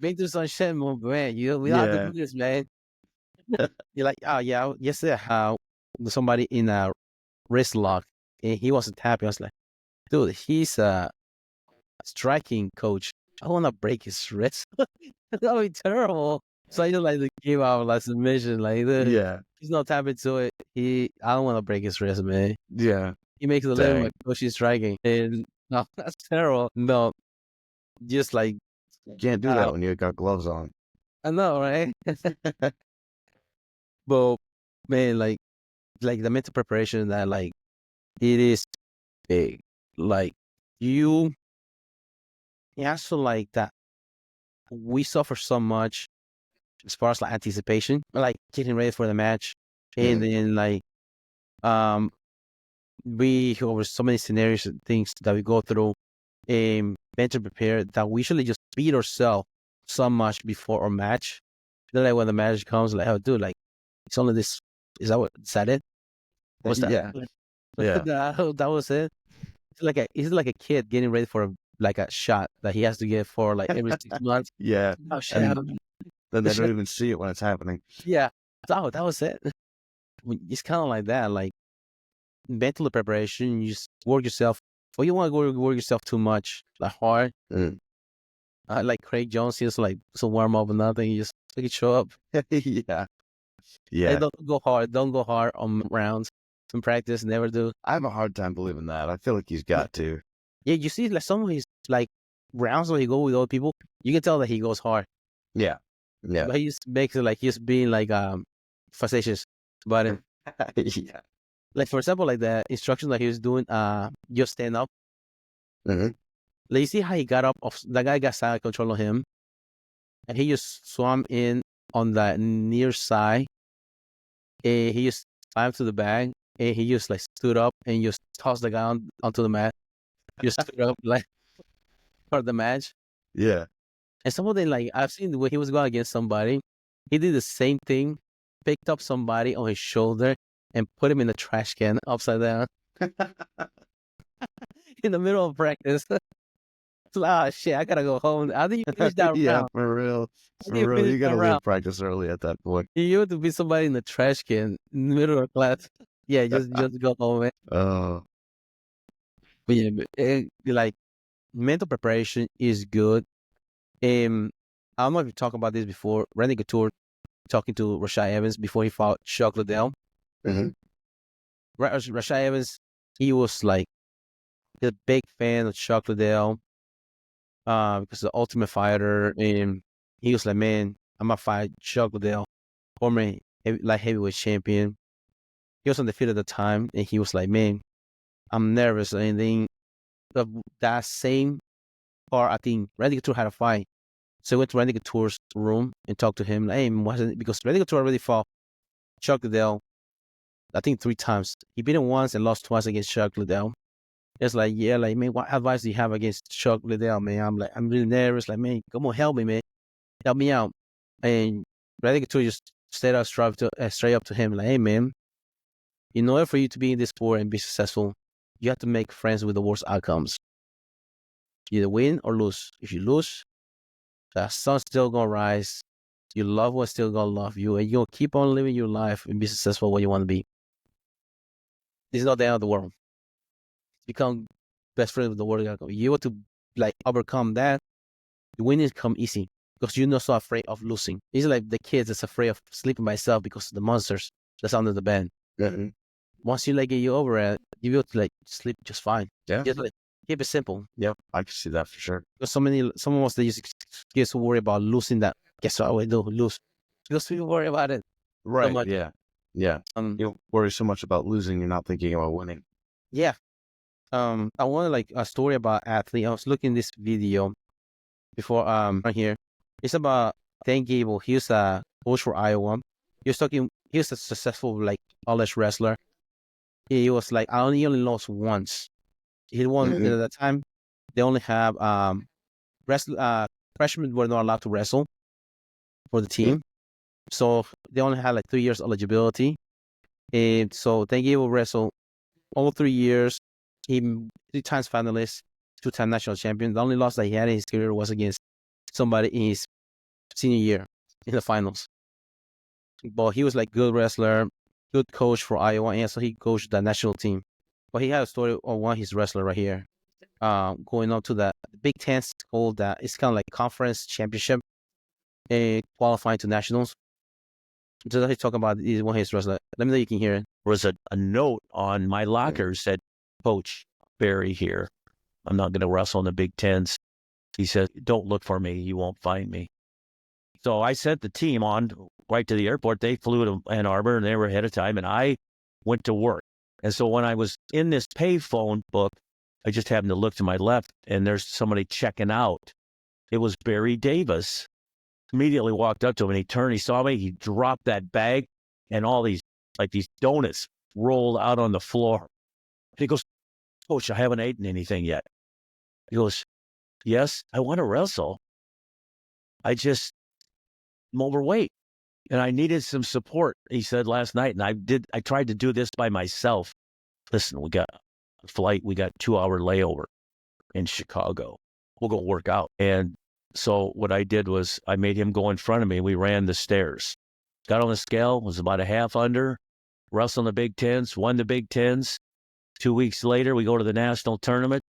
Been through some shit, man. We don't have to do
yeah,
this, man. You're like, oh, yeah. Yesterday, how somebody in a wrist lock and he wasn't happy. I was like, dude, he's a striking coach. I want to break his wrist. That would be terrible. So I just like to give out like submission, like
yeah,
he's not tapping to it. I don't want to break his wrist, man.
yeah.
He makes a living by
Dang,
coaching striking, and no, that's terrible. No, just like
you can't do
uh,
that when you got gloves on.
I know, right? But man, like the mental preparation that like it is big. Like you, it has to like that. We suffer so much as far as like anticipation, like getting ready for the match, and
Mhm,
then like um we over so many scenarios and things that we go through mental prepare that we usually just beat ourselves so much before our match. Then like when the match comes, like, oh dude, like it's only this is that it? Was that
yeah, yeah,
that was it? It's like a kid getting ready for like a shot that he has to get for like every 6 months.
yeah.
Oh shit.
And then
The
they don't
shit.
even see it when it's happening.
Yeah. Oh, that was it. It's kind of like that. Like mental preparation, you just work yourself. Or you want to work yourself too much, like hard.
Mm.
Like Craig Jones, he's like some warm up and nothing. You just take it show up.
Yeah,
Hey,
yeah.
don't go hard. Don't go hard on rounds. In practice, never do.
I have a hard time believing that. I feel like he's got to.
Yeah, you see, like some of his like rounds where he go with other people, you can tell that he goes hard,
Yeah, yeah,
but he just makes it like he's being like facetious. But
yeah.
like for example, like the instructions that he was doing, just stand up.
hmm
Like you see how he got up, the guy got side control on him, and he just swam in on the near side, and he just climbed to the bag, and he just like stood up and just tossed the guy onto the mat. Just stood up like for the match.
Yeah.
And some of them, like I've seen when he was going against somebody, he did the same thing, picked up somebody on his shoulder and put him in the trash can upside down in the middle of practice. It's like, oh shit, I gotta go home. How did you finish that
Yeah,
round?
for real.
How did
For
you
real.
finish
You
that
gotta
round?
leave practice early at that point.
You have to be somebody in the trash can in the middle of class. Yeah, just go home, man.
Oh.
But yeah, like mental preparation is good. I don't know if you talked about this before. Randy Couture talking to Rashad Evans before he fought Chuck Liddell.
hmm
Rashad Evans, he was like a big fan of Chuck Liddell, because the Ultimate Fighter, and he was like, man, I'm gonna fight Chuck Liddell, former heavyweight champion. He was undefeated at the time, and he was like, man, I'm nervous. And then that same part, I think Randy Couture had a fight. So I went to Randy Couture's room and talked to him. Like, hey, wasn't it? Because Randy Couture already fought Chuck Liddell, I think 3 times. He beat him once and lost twice against Chuck Liddell. It's like, yeah, like, man, what advice do you have against Chuck Liddell, man? I'm like, I'm really nervous. Like, man, come on, help me, man. Help me out. And Randy Couture just straight up to him, like, hey, man, in order for you to be in this sport and be successful, you have to make friends with the worst outcomes. Either win or lose. If you lose, the sun's still gonna rise. Your loved one's still gonna love you, and you'll keep on living your life and be successful where you want to be. This is not the end of the world. Become best friends with the world. You able to like overcome that. The winnings come easy because you're not so afraid of losing. It's like the kids that's afraid of sleeping by itself because of the monsters that's under the bed.
Mm-hmm.
Once you like get you over it, you will like sleep just fine.
Yeah.
Just like keep it simple.
Yep. I can see that for sure.
Because some of us they just get so worried about losing that. Guess what we do? Lose. Because we worry about it
Right.
so much.
Yeah. Yeah. You worry so much about losing, you're not thinking about winning.
Yeah. I wanted like a story about athlete. I was looking this video before right here. It's about Dan Gable. He was a coach for Iowa. He was a successful like college wrestler. He was like he only lost once. He won at that time. They only have freshmen were not allowed to wrestle for the team. So they only had like 3 years eligibility. And so Dan Gable wrestled all 3 years. He 3 times finalist, 2-time national champion. The only loss that he had in his career was against somebody in his senior year in the finals. But he was like good wrestler, good coach for Iowa, and so he coached the national team. But he had a story on one of his wrestler right here. Going on to the Big Ten called that it's kind of like conference championship and qualifying to nationals. So he talk about is one of his wrestler. Let me know you can hear it.
There was a note on my locker said, Coach Barry here. I'm not going to wrestle in the Big Tens. He said, don't look for me. You won't find me. So I sent the team on right to the airport. They flew to Ann Arbor and they were ahead of time. And I went to work. And so when I was in this payphone book, I just happened to look to my left and there's somebody checking out. It was Barry Davis. Immediately walked up to him and he turned, he saw me, he dropped that bag and all these donuts rolled out on the floor. He goes, Coach, I haven't eaten anything yet. He goes, yes, I want to wrestle. I'm overweight and I needed some support. He said last night, and I tried to do this by myself. Listen, we got a flight, we got 2-hour layover in Chicago. We'll go work out. And so what I did was I made him go in front of me. We ran the stairs, got on the scale, was about a half under, wrestled in the Big Tens, won the Big Tens. 2 weeks later, we go to the national tournament.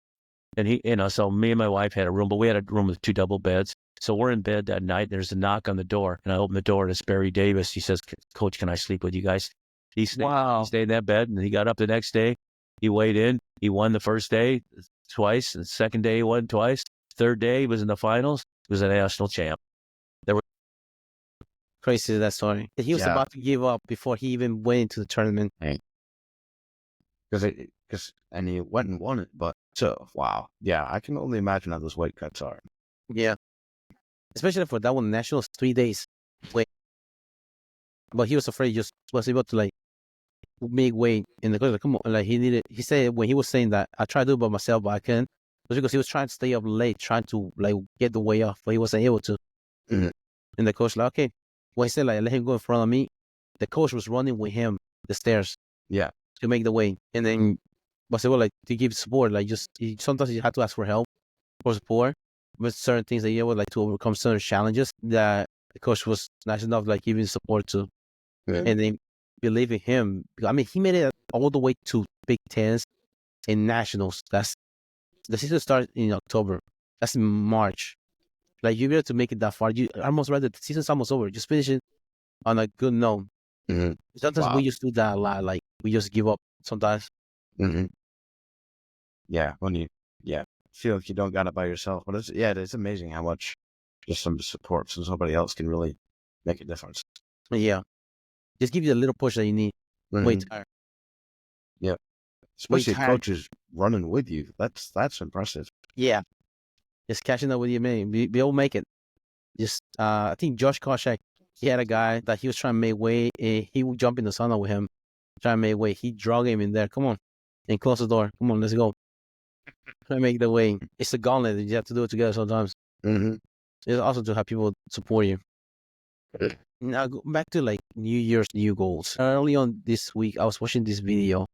And so me and my wife had a room, but we had a room with 2 double beds. So we're in bed that night. There's a knock on the door, and I open the door, and it's Barry Davis. He says, Coach, can I sleep with you guys? He stayed in that bed, and he got up the next day. He weighed in. He won the first day twice. The second day, he won twice. Third day, he was in the finals. He was a national champ.
Crazy that story. He was about to give up before he even went into the tournament.
And he went and won it. But so wow, yeah, I can only imagine how those weight cuts are.
Yeah, especially for that one, nationals 3 days wait. But he was afraid, just was able to like make weight in the like, come on, like he said when he was saying that I tried to do it by myself, but I couldn't. It was because he was trying to stay up late, trying to like get the weight off, but he wasn't able to. And the coach like, okay, when he said like let him go in front of me, the coach was running with him the stairs.
Yeah.
To make the weight, and then but they were like to give support, like sometimes you have to ask for help or support with certain things that you would like to overcome certain challenges that the coach was nice enough like giving support to, and then believe in him. I mean, he made it all the way to Big Tens and nationals. That's the season starts in October. That's in March. Like you're able to make it that far. You almost read the season's almost over. Just finish it on a good note. Sometimes we just do that a lot. Like we just give up sometimes.
Yeah, when you feel like you don't got it by yourself. But it's amazing how much just some support from somebody else can really make a difference.
Yeah, just give you the little push that you need. Way tired.
Yeah, especially coaches running with you. That's impressive.
Yeah, just catching up with you, man. Be able to make it. Just I think Josh Koscheck, he had a guy that he was trying to make weight, and he would jump in the sauna with him, trying to make weight. He drug him in there. Come on, and close the door. Come on, let's go. Try to make the weight. It's a gauntlet. You have to do it together sometimes. It's also to have people support you. Now go back to like New Year's new goals. Early on this week, I was watching this video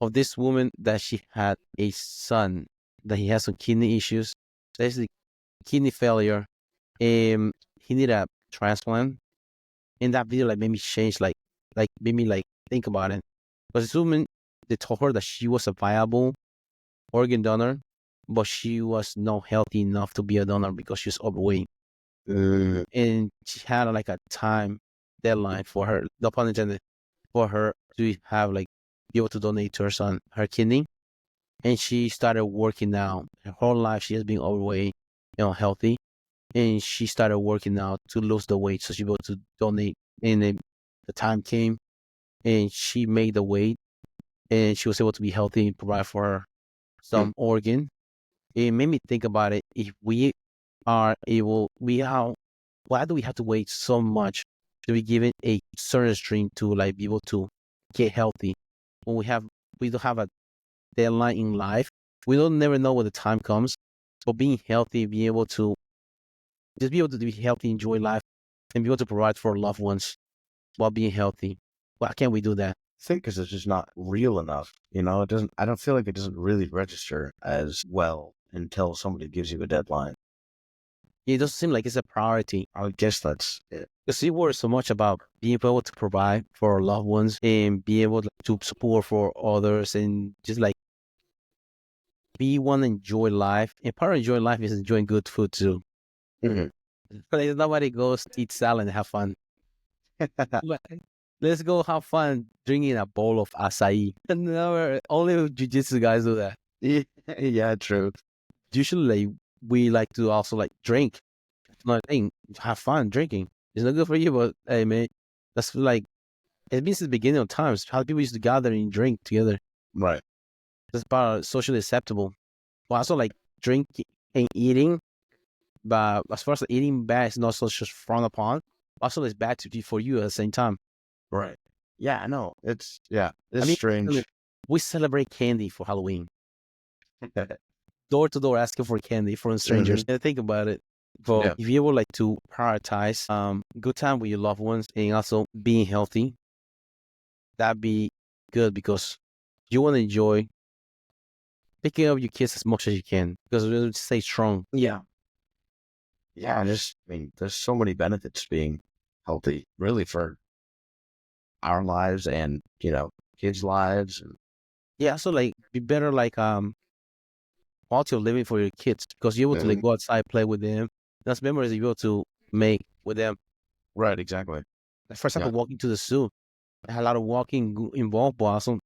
of this woman that she had a son that he has some kidney issues, basically kidney failure. He needed a transplant. And that video like made me change, like made me like think about it. Because this woman, they told her that she was a viable organ donor, but she was not healthy enough to be a donor because she was overweight. And she had like a time deadline for her, no pun intended, for her to have like be able to donate to her son her kidney. And she started working out. Her whole life she has been overweight, healthy. And she started working out to lose the weight so she was able to donate. And then the time came and she made the weight and she was able to be healthy and provide for her some organ. It made me think about it. If we are able, why do we have to wait so much to be given a certain stream to like be able to get healthy? When we don't have a deadline in life. We don't never know when the time comes. But being healthy, being able to just be able to be healthy, enjoy life, and be able to provide for loved ones while being healthy. Why can't we do that?
I think because it's just not real enough. It doesn't, I don't feel like it doesn't really register as well until somebody gives you a deadline.
It doesn't seem like it's a priority.
I guess that's it.
Because we worry so much about being able to provide for our loved ones and be able to support for others and just like we want to enjoy life. And part of enjoying life is enjoying good food too. Like nobody goes eat salad and have fun. Let's go have fun drinking a bowl of acai. No, only jiu-jitsu guys do that.
Yeah, true.
Usually, we like to also like drink. Another thing, have fun drinking. It's not good for you, but hey, man, that's like it's been since the beginning of times. How people used to gather and drink together.
Right.
That's part of socially acceptable. But also like drinking and eating. But as far as eating bad, it's not so just frowned upon. Also, it's bad to be for you at the same time.
Right. Yeah, I know. It's
I
strange.
mean, we celebrate candy for Halloween. Door to door asking for candy from strangers. And think about it. But if you would like to prioritize good time with your loved ones and also being healthy, that'd be good because you want to enjoy picking up your kids as much as you can because we'll stay strong.
Yeah. Yeah, there's so many benefits being healthy, really, for our lives and, kids' lives. And
yeah, so like be better like quality of living for your kids because you're able to like go outside, play with them. That's memories you're able to make with them.
Right, exactly.
Like for example, walking to the zoo. I had a lot of walking involved, but also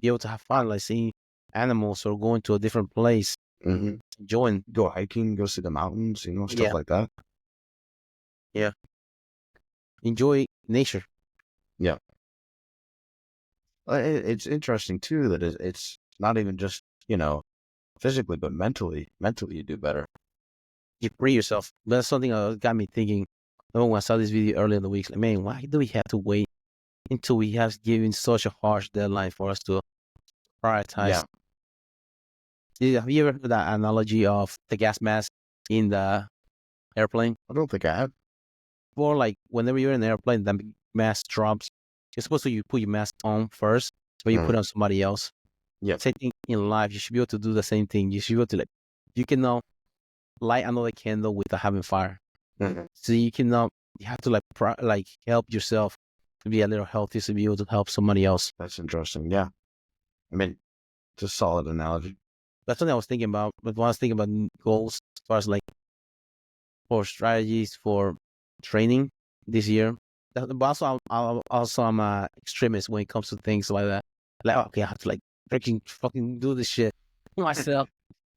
be able to have fun, like seeing animals or going to a different place. Enjoying.
Go hiking, go see the mountains, stuff like that.
Yeah. Enjoy nature.
Yeah. It's interesting too that it's not even just, physically, but mentally you do better.
You free yourself. That's something that got me thinking. When I saw this video earlier in the week, like, man, why do we have to wait until we have given such a harsh deadline for us to prioritize? Have you ever heard that analogy of the gas mask in the airplane?
I don't think I have.
Or like whenever you're in an airplane, the mask drops. You're supposed to you put your mask on first, but you put it on somebody else.
Yeah.
Same thing in life. You should be able to do the same thing. You should be able to like, you cannot light another candle without having fire. So you cannot. You have to like help yourself to be a little healthy to be able to help somebody else.
That's interesting. Yeah. I mean, it's a solid analogy.
That's something I was thinking about. But when I was thinking about goals, as far as like for strategies for training this year. But also, I'm an extremist when it comes to things like that. Like, okay, I have to like freaking fucking do this shit myself.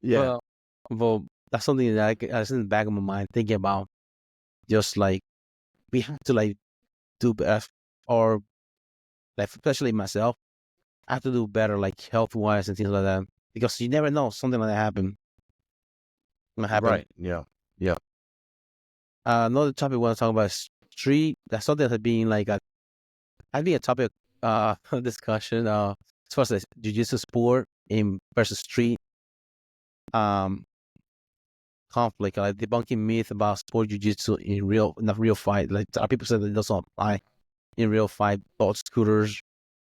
Yeah.
But that's something that I was in the back of my mind thinking about. Just like we have to like do better, or like especially myself, I have to do better, like health wise and things like that, because you never know something like that happen.
Right. Yeah. Yeah.
Another topic I want to talk about is street. That's something that being like I'd be a topic discussion as far as jiu-jitsu sport in versus street conflict, like debunking myth about sport jiu-jitsu in not real fight. Like a lot of people say that it doesn't apply in real fight, boat scooters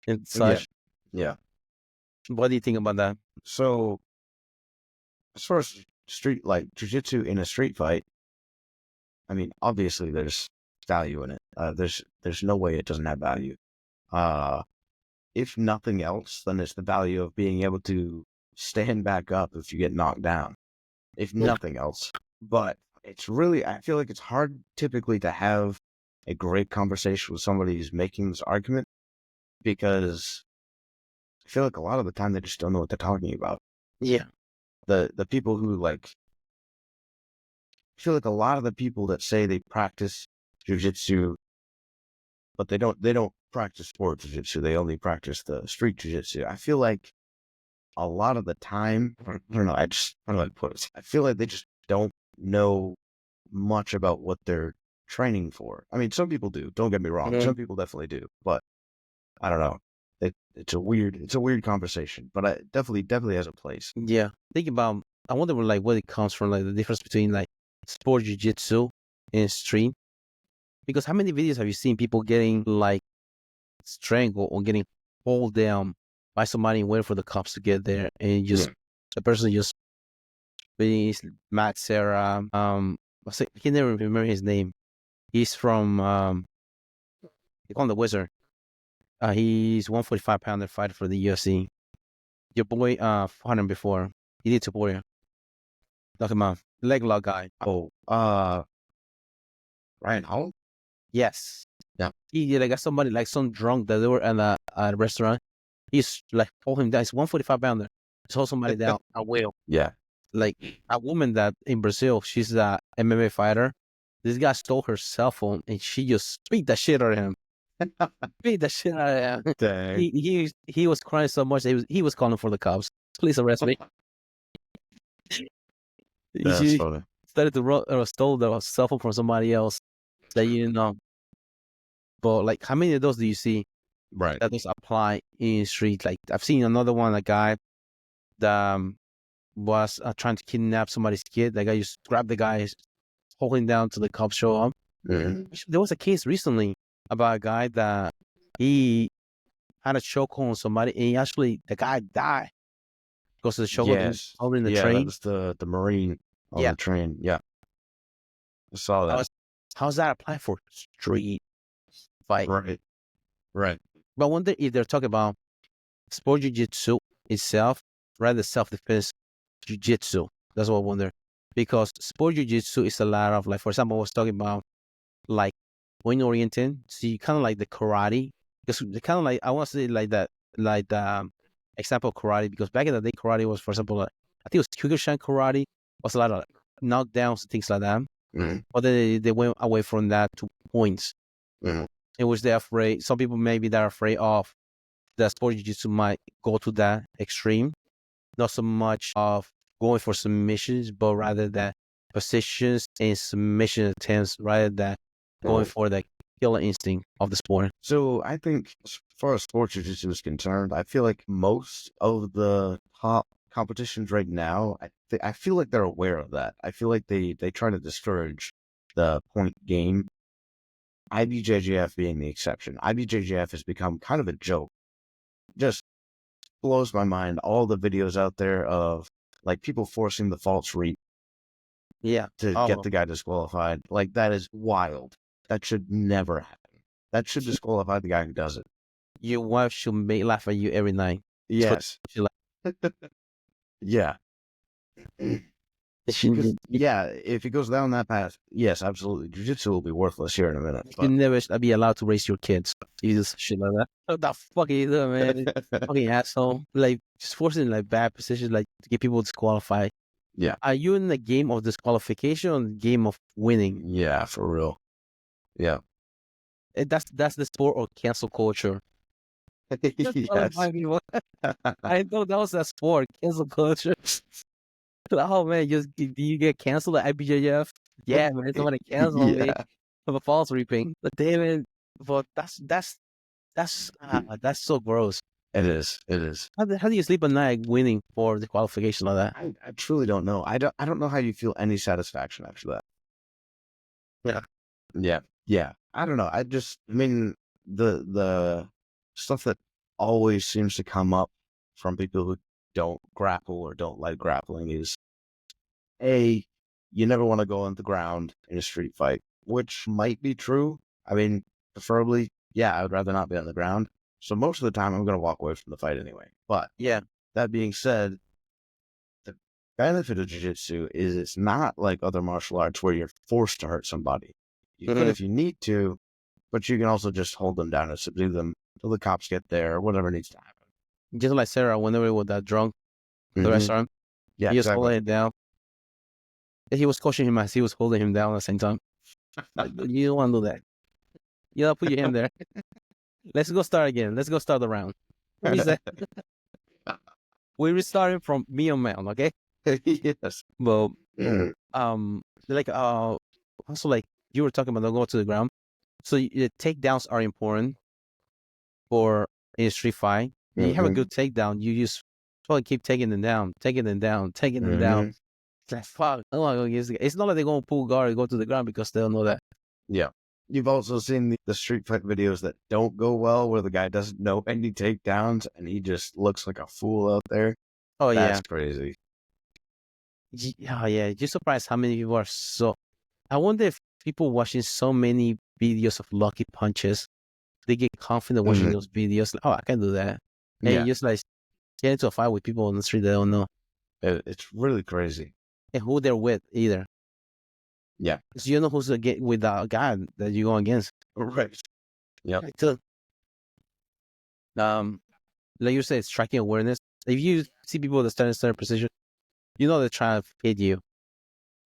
and such.
Yeah.
What do you think about that?
So as far as jiu-jitsu in a street fight, I mean, obviously there's value in it. There's no way it doesn't have value. If nothing else, then it's the value of being able to stand back up if you get knocked down. If nothing else. But it's really, I feel like it's hard typically to have a great conversation with somebody who's making this argument, because I feel like a lot of the time they just don't know what they're talking about.
Yeah.
The people who I feel like a lot of the people that say they practice jiu-jitsu, but they don't practice sport jiu-jitsu, they only practice the street jiu-jitsu. I feel like a lot of the time, I don't know, how do I put it? I feel like they just don't know much about what they're training for. I mean, some people do, don't get me wrong. Some people definitely do, but I don't know. It's a weird conversation, but it definitely has a place.
Yeah. Think about, I wonder what it comes from, the difference between sport jiu-jitsu and street. Because how many videos have you seen people getting strangled or getting pulled down by somebody and waiting for the cops to get there, and just the person just being Matt Sarah. I can never remember his name. He's from they call him the Wizard. He's 145-pounder fighter for the UFC. Your boy fought him before. He did support him. Knock him out. Leg lock guy.
Oh, Ryan Hall?
Yes.
Yeah.
He got somebody, some drunk that they were at a restaurant. He's pull him down. He's 145-pounder. Just hold somebody down. I will.
Yeah.
A woman that in Brazil, she's a MMA fighter. This guy stole her cell phone and she just beat the shit out of him. Beat the shit out of him.
Dang.
He was crying so much that he was calling for the cops. Please arrest me.
That's funny.
Started to stole the cell phone from somebody else that you didn't know. But how many of those do you see?
Right.
That does apply in street? I've seen another one, a guy that was trying to kidnap somebody's kid. That guy just grabbed the guy, holding down till the cops show up.
Mm-hmm.
There was a case recently about a guy that he had a chokehold on somebody, and the guy died because of the chokehold holding the train.
That was the Marine on the train. Yeah, I saw that.
How's that apply for street fight?
Right.
But I wonder if they're talking about sport jiu-jitsu itself rather than self-defense jiu-jitsu. That's what I wonder. Because sport jiu-jitsu is a lot of, for example, I was talking about, point oriented. So you kind of the karate. Because kind of I want to say the example of karate. Because back in the day, karate was, for example, I think it was Kyokushin karate. Was a lot of knockdowns and things like that.
Mm-hmm.
But then they went away from that to points.
Mm-hmm.
In which they're afraid, some people maybe they're afraid of that sport jiu-jitsu might go to that extreme. Not so much of going for submissions, but rather that positions and submission attempts rather than going for the killer instinct of the sport.
So I think as far as sport jiu-jitsu is concerned, I feel like most of the top competitions right now, I feel like they're aware of that. I feel like they try to discourage the point game. IBJJF being the exception. IBJJF has become kind of a joke. Just blows my mind. All the videos out there of people forcing the false reap.
Yeah.
To get the guy disqualified. That is wild. That should never happen. That should disqualify the guy who does it.
Your wife should laugh at you every night.
Yes. Yeah. If it goes down that path, yes, absolutely. Jiu-jitsu will be worthless here in a minute.
You never be allowed to raise your kids. Jesus, shit like that. What the fuck are you doing, man? Fucking asshole. Just forcing bad positions, to get people disqualified.
Yeah.
Are you in the game of disqualification or the game of winning?
Yeah, for real. Yeah.
That's the sport of cancel culture.
Yes.
I know that was a sport, cancel culture. Oh man, do you get canceled at IBJF? Yeah, man, somebody canceled me for the false reaping. But damn it, but that's so gross.
It is.
How do you sleep at night winning for the qualification like that?
I truly don't know. I don't know how you feel any satisfaction after that. Yeah. I don't know. I mean, the stuff that always seems to come up from people who don't grapple or don't like grappling is A, you never want to go on the ground in a street fight, which might be true. I mean, preferably, yeah, I would rather not be on the ground. So most of the time, I'm going to walk away from the fight anyway. But
Yeah.
that being said, the benefit of jiu-jitsu is it's not like other martial arts where you're forced to hurt somebody. You could
Mhm.
if you need to, but you can also just hold them down and subdue them till the cops get there or whatever needs to happen.
Just like Sarah, whenever he was that drunk, the
Mhm.
restaurant,
Yeah,
he was
exactly.
holding it down. And he was coaching him as he was holding him down at the same time. Like, dude, you don't want to do that. You don't put your hand there. Let's go start again. Let's go start the round. Reset. We're restarting from me on mound, okay?
Yes.
But
Mm.
like also like you were talking about don't go to the ground. So the takedowns are important for a street fight. You have a
Mhm.
good takedown, you just probably keep taking them down, taking them down, taking them down.
Mhm.
It's like fuck. I don't want to go against the guy. It's not like they're gonna pull guard and go to the ground because they don't know that.
Yeah. You've also seen the street fight videos that don't go well where the guy doesn't know any takedowns and he just looks like a fool out there.
Oh
That's
yeah.
crazy.
Oh yeah. You're surprised how many people are so. I wonder if people watching so many videos of lucky punches, they get confident watching
Mhm.
those videos. Like, oh, I can do that. And
Yeah.
you just like get into a fight with people on the street they don't know
It's really crazy.
and who they're with either.
Yeah.
Because you know who's with the guy that you're going against.
Right. Yep.
Like, like you said, striking awareness. If you see people that stand in a certain position, you know they're trying to hit you.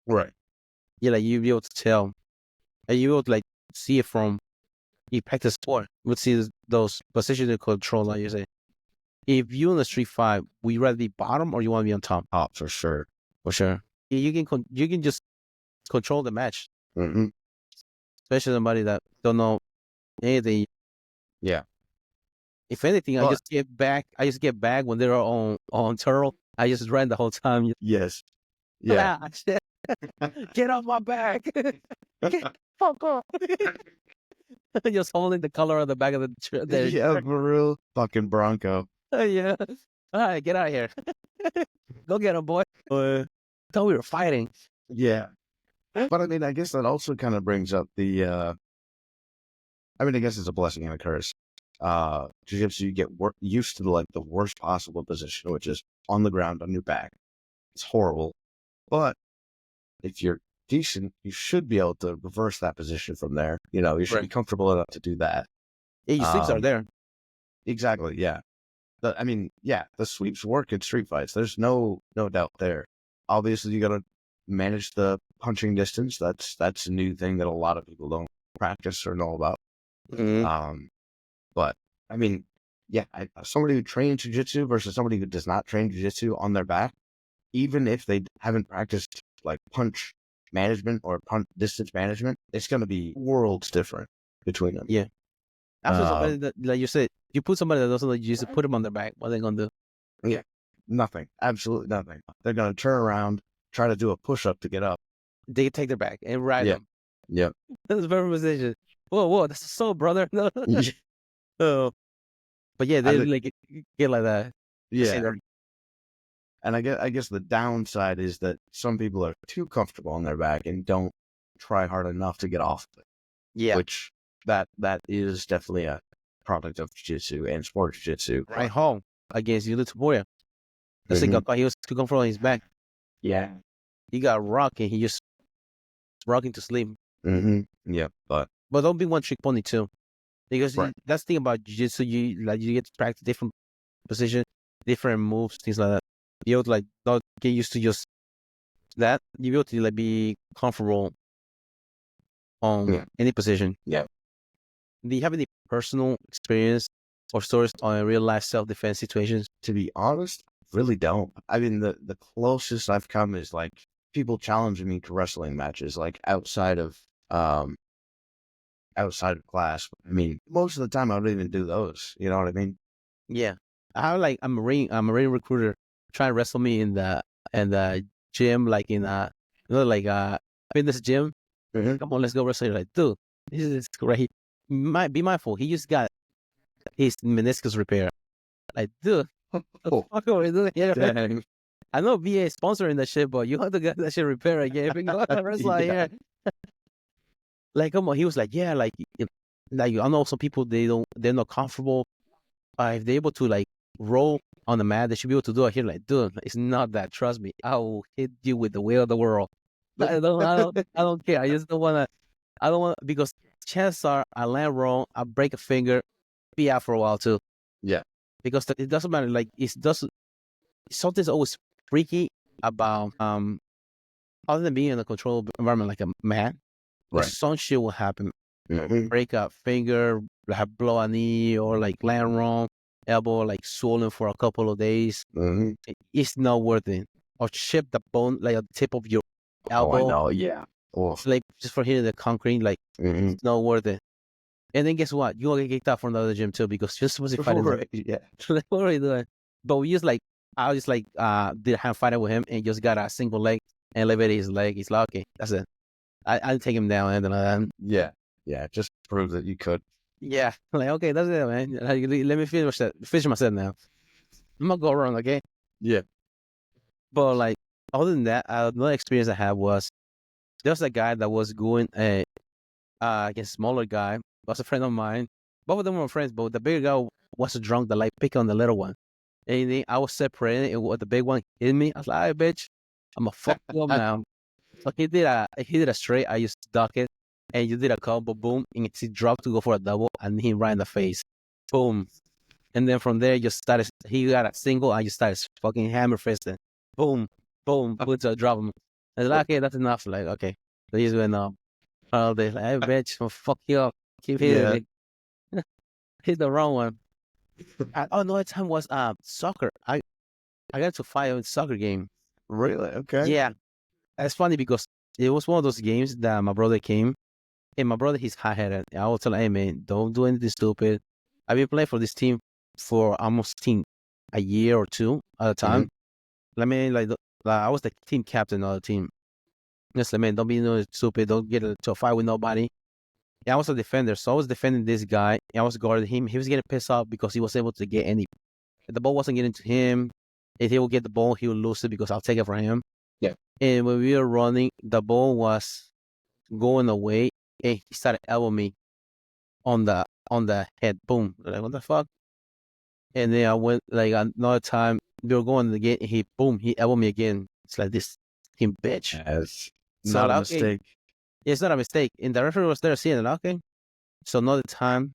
Right.
Yeah, like you'll be able to tell, and you will like see it from you practice sport. We'll see those positional control, like you say. If you in a street fight, would you rather be bottom or you want to be on top?
Top for sure.
For sure. You can just control the match,
Hmm.
especially somebody that don't know anything.
Yeah.
If anything, I
But
just get back. I just get back when they're on turtle. I just ran the whole time.
yes. Yeah.
Ah, shit. Get off my back. Get fuck off. Just holding the color on the back of the
Yeah, for real. Fucking Bronco.
yeah. All right, get out of here. Go get him, boy. Thought we were fighting.
Yeah. But I mean, I guess that also kind of brings up the, I mean, I guess it's a blessing and a curse. Jiu-jitsu, you get used to the worst possible position, which is on the ground on your back. It's horrible. But if you're decent, you should be able to reverse that position from there. You should be
Right.
comfortable enough to do that.
Yeah, your sleeves are there.
Exactly. Yeah. The sweeps work in street fights. There's no doubt there. Obviously, you got to manage the punching distance. That's a new thing that a lot of people don't practice or know about.
Mm-hmm.
But I mean, yeah, somebody who trains jiu-jitsu versus somebody who does not train jiu-jitsu on their back, even if they haven't practiced like punch management or punch distance management, it's going to be worlds different between them.
Yeah. After somebody
Um,
that, like you said, you put somebody that doesn't know you just put them on their back. What are they gonna do?
Nothing. Absolutely nothing. They're going to turn around, try to do a push-up to get up.
They take their back and ride
Yeah.
them.
Yep.
That's a perfect position. Whoa, that's so, brother. No. Oh. But yeah, they like get like that.
Yeah. And I guess the downside is that some people are too comfortable on their back and don't try hard enough to get off of it.
Yeah.
Which that is definitely a product of jiu-jitsu and sport jiu-jitsu.
Right home against Yulita Boya. That's the guy he was too comfortable on his back.
Yeah.
He got rocked and he just rocking to sleep.
Mm-hmm. Yeah. But
don't be one trick pony too. Because
right.
that's the thing about jiu-jitsu, you get to practice different positions, different moves, things like that. You able to like not get used to just that. You able to like be comfortable on any position.
Yeah.
Do you have any personal experience or stories on real life self-defense situations?
To be honest, really don't. I mean, the closest I've come is like people challenging me to wrestling matches, like outside of class. I mean, most of the time I don't even do those. You know what I mean?
Yeah. I have like a marine recruiter trying to wrestle me in the gym, like in fitness gym.
Mm-hmm.
Come on, let's go wrestle. You're like, dude, this is great. Be mindful. He just got his meniscus repair. Like, dude,
Oh,
Fuck are we doing here?
dang.
I know VA is sponsoring that shit, but you have to get that shit repaired again. If you got a wrestler
Yeah.
here, like, come on. He was like, yeah, like I know some people they're not comfortable. If they're able to like roll on the mat, they should be able to do it here. Like, dude, it's not that. Trust me, I will hit you with the will of the world. I don't care. I just don't wanna. I don't want because chances are I land wrong, I break a finger, be out for a while too.
Yeah.
Because it doesn't matter. Like it doesn't. Something's always freaky about other than being in a controlled environment like a mat.
Right.
Some shit will happen.
Mhm.
Break a finger, have blow a knee, or like land wrong, elbow like swollen for a couple of days.
Mhm.
It's not worth it. Or chip the bone, like a tip of your
Oh, I
elbow,
know. Yeah. Oh.
like just for hitting the concrete, like
Mhm.
it's not worth it. And then guess what? You'll get kicked out from the other gym too because you're supposed to fight him.
Right. Yeah.
Like, what are you doing? But we just like, I just like did a hand fighting with him and just got a single leg and elevated his leg. He's like, okay, that's it. I didn't take him down and then
Yeah. Yeah. Just prove that you could.
yeah, like okay, that's it, man. Like, let me finish my set now. I'm not go wrong, okay?
Yeah.
But like other than that, another experience I had was there was a guy that was going against a smaller guy. Was a friend of mine. Both of them were friends, but the bigger guy was a drunk that like pick on the little one. And then I was separating, and what the big one hit me. I was like, "All right, bitch, I'm gonna fuck you up now." So he did a straight. I just duck it, and you did a combo, boom, and he dropped to go for a double, and he right in the face, boom. And then from there, just started. He got a single, I just started fucking hammer fisting, boom, boom, put to drop him. I was like, okay, that's enough. Like, okay, so he's went all day. Like, hey, bitch, I'm gonna fuck you up. Keep hitting me. Hit the wrong one. Oh no, that time was soccer. I got to fight in soccer game.
Really? Okay.
Yeah, it's funny because it was one of those games that my brother came, and my brother he's hot headed. I will tell him, hey man, don't do anything stupid. I've been playing for this team for almost a year or two at a time. Let me like I was the team captain of the team. Just like man, don't be no stupid. Don't get into a fight with nobody. Yeah, I was a defender, so I was defending this guy. And I was guarding him. He was getting pissed off because he was able to get any. The ball wasn't getting to him. If he would get the ball, he would lose it because I'll take it from him.
Yeah.
And when we were running, the ball was going away, and he started elbowing me on the head. Boom! Like what the fuck? And then I went like another time. We were going again. And he elbowed me again. It's like this him bitch.
Yes.
So
Not a
like, okay,
mistake.
it's not a mistake. And the referee was there seeing it. Okay. So another time,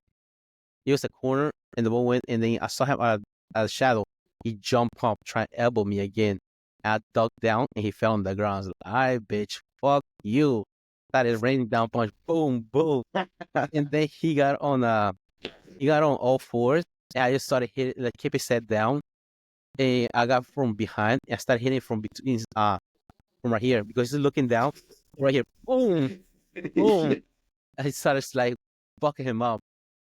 it was a corner, and the ball went, and then I saw him out of shadow. He jumped up, trying to elbow me again. I ducked down, and he fell on the ground. I was like, all right, bitch, fuck you. Started raining down punch, boom, boom. And then he got on all fours, and I just started hitting, like, keep his head down. And I got from behind, and I started hitting from between, from right here, because he's looking down, right here, boom, boom. I started, like, fucking him up.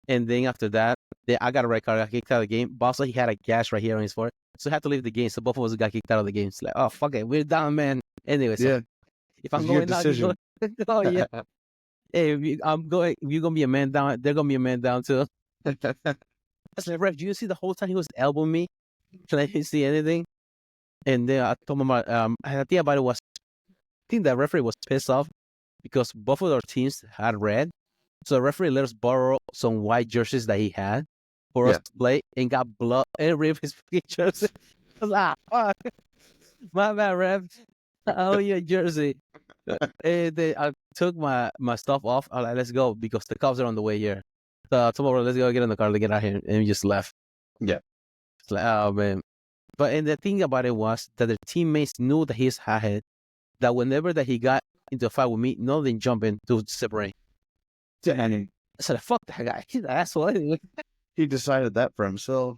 And then after that, I got a red card. I got kicked out of the game. But also, he had a gash right here on his forehead. So I had to leave the game. So both of us got kicked out of the game. It's like, oh, fuck it. We're down, man. Anyway, so
Yeah.
if I'm
It's your
going out,
decision.
oh, yeah. Hey, I'm going, if you're going to be a man down, they're going to be a man down, too. I was like, ref, do you see the whole time he was elbowing me? I didn't see anything. And then I told him about, I think about it was, I think the referee was pissed off because both of our teams had red. So the referee let us borrow some white jerseys that he had for us to play, and got blood and ripped his pictures. I was like, fuck, my bad, ref. I owe you a jersey. And then I took my stuff off. I was like, let's go, because the cops are on the way here. So tomorrow, let's go get in the car to get out here. And we just left.
Yeah.
It's like, oh, man. But and the thing about it was that the teammates knew that he's hot-headed, that whenever that he got into a fight with me, none of them jump in to separate.
Dang.
I said, fuck that guy. He's an asshole anyway.
He decided that for himself.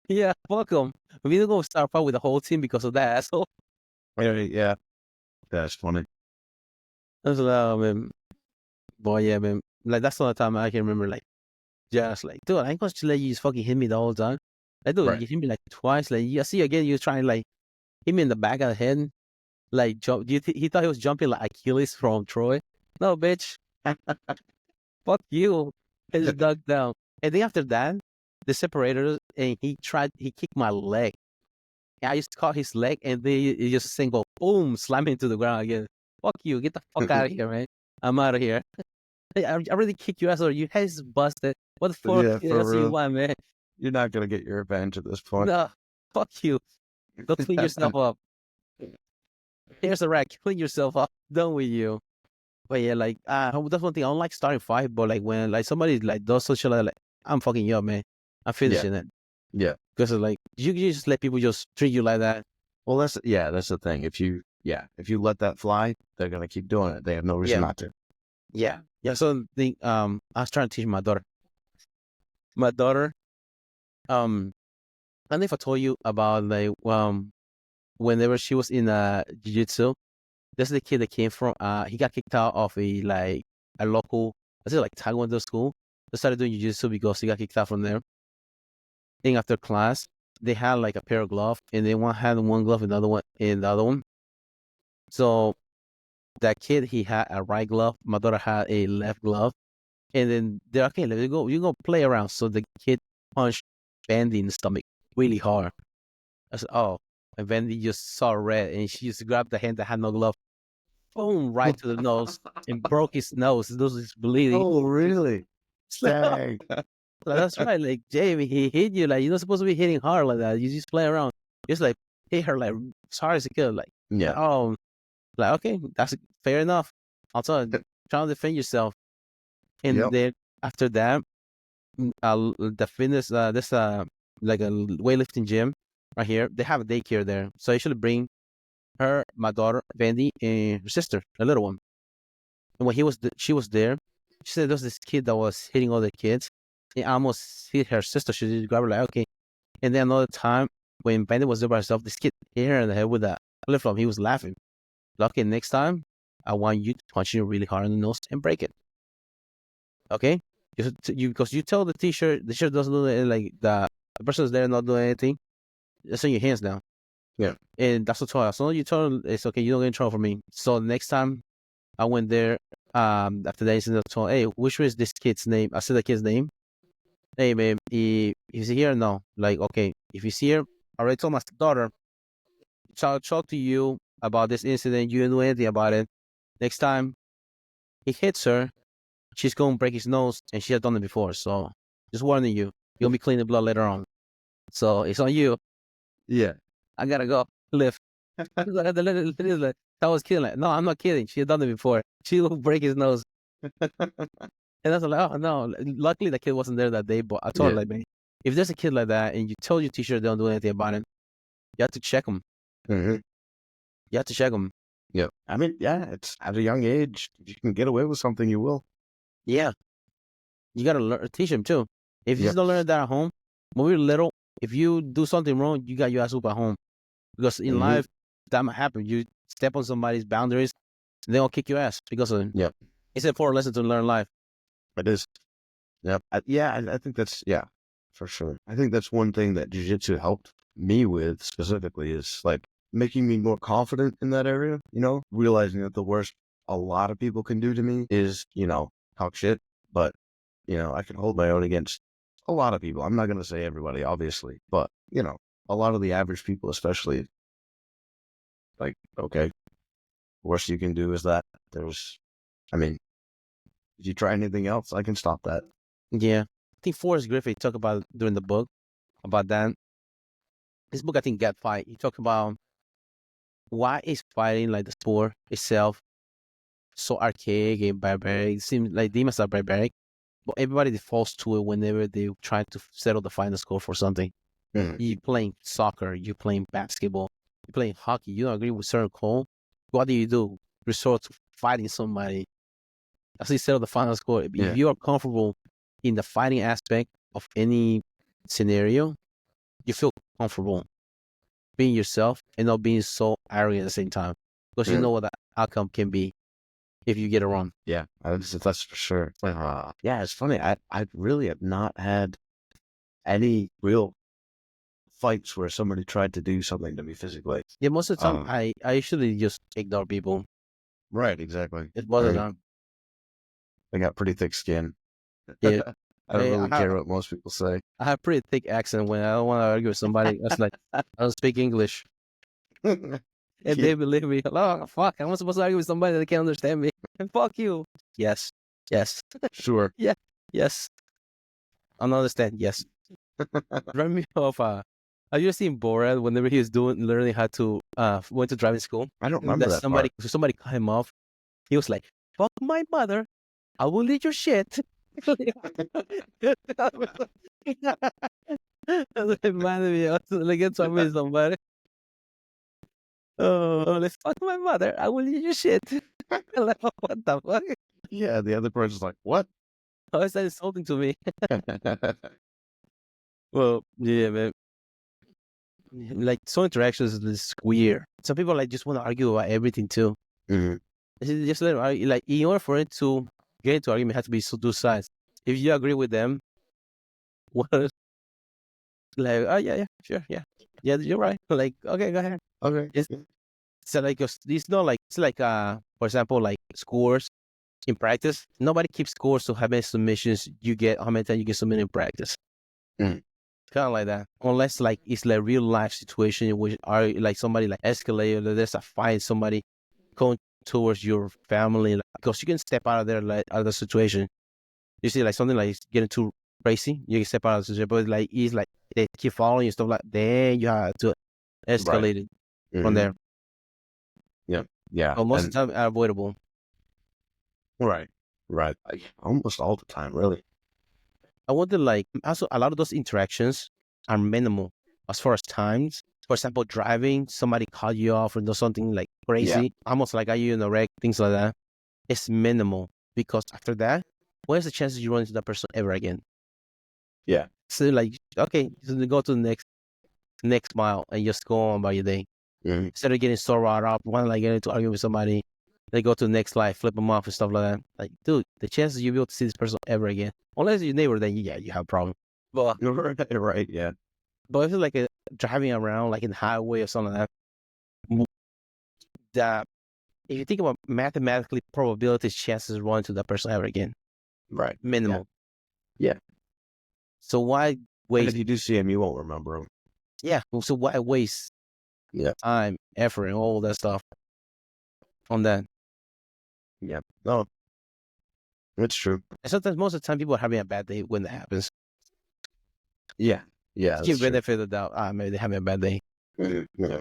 Yeah, fuck him. We didn't go start a fight with the whole team because of that asshole.
Yeah. That's funny.
I was like, oh, man. Boy, yeah, man. Like, that's the only time I can remember, like, just like, dude, I ain't gonna let you just fucking hit me the whole time. Like, dude,
Right.
you hit me like twice. Like, you see again, you trying like hit me in the back of the head. Like, jump. He thought he was jumping like Achilles from Troy. No, bitch. Fuck you. I just dug down. And then after that, the separators, and he kicked my leg. And I just caught his leg, and then it just single boom, slam into the ground again. Fuck you, get the fuck out of here, man. I'm out of here. I already kicked your ass, or your head is busted. What the fuck
Yeah, for
else you
real.
want, man?
You're not gonna get your revenge at this point.
No, fuck you. Go clean yourself up. Here's a rack. Clean yourself up. Done with you. But yeah, like that's one thing. I don't like starting fight, but like when like somebody like does such like I'm fucking you up, man. I'm finishing it.
Yeah.
Because like you just let people just treat you like that.
Well, that's the thing. If you let that fly, they're gonna keep doing it. They have no reason not to.
Yeah. So the I was trying to teach my daughter. My daughter, I don't know if I told you about like whenever she was in Jiu-Jitsu, this is the kid that came from he got kicked out of a local, I say like Taekwondo school. They started doing Jiu-Jitsu because he got kicked out from there. Then after class, they had like a pair of gloves, and they one had one glove and the other one in the other one. So that kid, he had a right glove. My daughter had a left glove. And then they're okay, let's go. You go play around. So the kid punched Vandy in the stomach really hard. I said, oh. And Vandy just saw red, and she just grabbed the hand that had no glove, boom, right to the nose, and broke his nose. His nose is bleeding.
Oh, really? Dang.
So that's right. Like, Jamie, he hit you. Like, you're not supposed to be hitting hard like that. You just play around. Just like hit her like as hard as you could. Like,
Yeah.
oh, like, okay, that's fair enough. Also, trying to defend yourself. And then after that, the fitness, this like a weightlifting gym right here. They have a daycare there, so I usually bring her, my daughter, Vandy, and her sister, a little one. And when she was there, she said there was this kid that was hitting all the kids. He almost hit her sister. She just grabbed her like, okay. And then another time when Vandy was there by herself, this kid hit her in the head with a flip flop. He was laughing. Like, okay, next time I want you to punch you really hard in the nose and break it. Okay, because you tell the teacher doesn't do anything, like the person's there not doing anything. Just on your hands now.
Yeah,
and that's what I told her. So you told her it's okay. You don't get in trouble for me. So next time I went there, after that incident, I told her, hey, which was this kid's name? I said the kid's name. Hey, man, is he here? No. Like, okay, if he's here, I already told my daughter. I'll talk to you about this incident. You didn't do anything about it. Next time he hits her, she's going to break his nose, and she has done it before. So just warning you, you'll be cleaning blood later on. So it's on you.
Yeah.
I gotta go lift. I was kidding. Like, no, I'm not kidding. She had done it before. She will break his nose. And I was like, oh no. Luckily the kid wasn't there that day, but I told her, like, man, if there's a kid like that and you tell your teacher they don't do anything about it, you have to check them.
Mm-hmm.
You have to check them.
Yeah. I mean, yeah, it's at a young age. If you can get away with something, you will. Yeah.
You gotta teach them too. If you just don't learn that at home, when we're little, if you do something wrong, you got your ass whooped at home. Because in life, that might happen. You step on somebody's boundaries, they'll kick your ass because of it. Yep. It's an important lesson to learn life.
It is. Yep. I think that's, for sure. I think that's one thing that Jiu-Jitsu helped me with specifically is like making me more confident in that area, realizing that the worst a lot of people can do to me is, talk shit. But, I can hold my own against a lot of people. I'm not going to say everybody, obviously, but, a lot of the average people, especially, like, okay, worst you can do is that. If you try anything else, I can stop that.
Yeah. I think Forrest Griffith talked about during the book about that. This book, I think, Get Fight. He talked about why is fighting, like the sport itself, so archaic and barbaric. It seems like demons are barbaric, but everybody defaults to it whenever they try to settle the final score for something. You playing soccer, you playing basketball, you playing hockey, you don't agree with certain call. What do? Resort to fighting somebody. As you settle the final score. If you are comfortable in the fighting aspect of any scenario, you feel comfortable being yourself and not being so arrogant at the same time. Because you know what the outcome can be if you get it wrong.
Yeah, that's for sure. Yeah, it's funny. I really have not had any real fights where somebody tried to do something to me physically.
Yeah, most of the time, I usually just ignore people.
Right, exactly.
It wasn't
They got pretty thick skin.
Yeah.
I don't
Hey,
really care what most people say.
I have pretty thick accent when I don't want to argue with somebody. That's like I don't speak English, and they believe me. Oh fuck! I'm supposed to argue with somebody that can't understand me. And fuck you. Yes, yes,
Sure.
yes. I don't understand. Yes. Remind me of have you ever seen Borat whenever he was learning how to went to driving school?
I don't
And
remember that part.
somebody cut him off. He was like, "Fuck my mother, I will eat your shit." That's reminded me of like it's always somebody. Oh, let's fuck my mother, I will eat your shit. Like, what the fuck?
Yeah, the other person's like, what?
How is that insulting to me? Well, yeah, man. Like some interactions is weird. Some people like just want to argue about everything too.
Mhm.
Just let them argue. Like in order for it to get into argument, it has to be two sides. If you agree with them, what? Like, oh yeah, sure, yeah, you're right. Like, okay, go ahead.
Okay.
So like it's not like it's like for example like scores in practice. Nobody keeps scores to how many submissions you get, how many times you get submitted in practice.
Mm.
Kind of like that, unless like it's like real life situation in which are like somebody like escalate or there's a fight, somebody going towards your family, like, because you can step out of there like out of the situation. You see like something like it's getting too crazy, you can step out of the situation, but like it's like they keep following you stuff like then you have to escalate it from
Mhm.
there.
Yeah.
But most
and-
of the time avoidable.
Right. Almost all the time, really.
I wonder, like, also a lot of those interactions are minimal as far as times. For example, driving, somebody cut you off or do something like crazy, almost like are you in a wreck, things like that. It's minimal because after that, where's the chances you run into that person ever again?
Yeah.
So like, okay, so you go to the next mile and just go on by your day.
Mhm.
Instead of getting so wrought up, one like getting to argue with somebody, they go to the next life, flip them off and stuff like that. Like, dude, the chances you'll be able to see this person ever again, unless you're your neighbor, then yeah, you have a problem. But
Right. Yeah.
if it's like driving around, like in the highway or something like that, that if you think about mathematically probabilities, chances of running to that person ever again,
Right.
minimal.
Yeah.
So why
And
waste?
if you do see him, you won't remember him.
Yeah. So why waste?
Yeah.
Time, effort, and all that stuff on that.
Yeah. No, it's true.
And sometimes, most of the time, people are having a bad day when that happens.
Yeah. Yeah.
Give
That's true.
benefit of the doubt. Maybe they're having a bad day.
Yeah.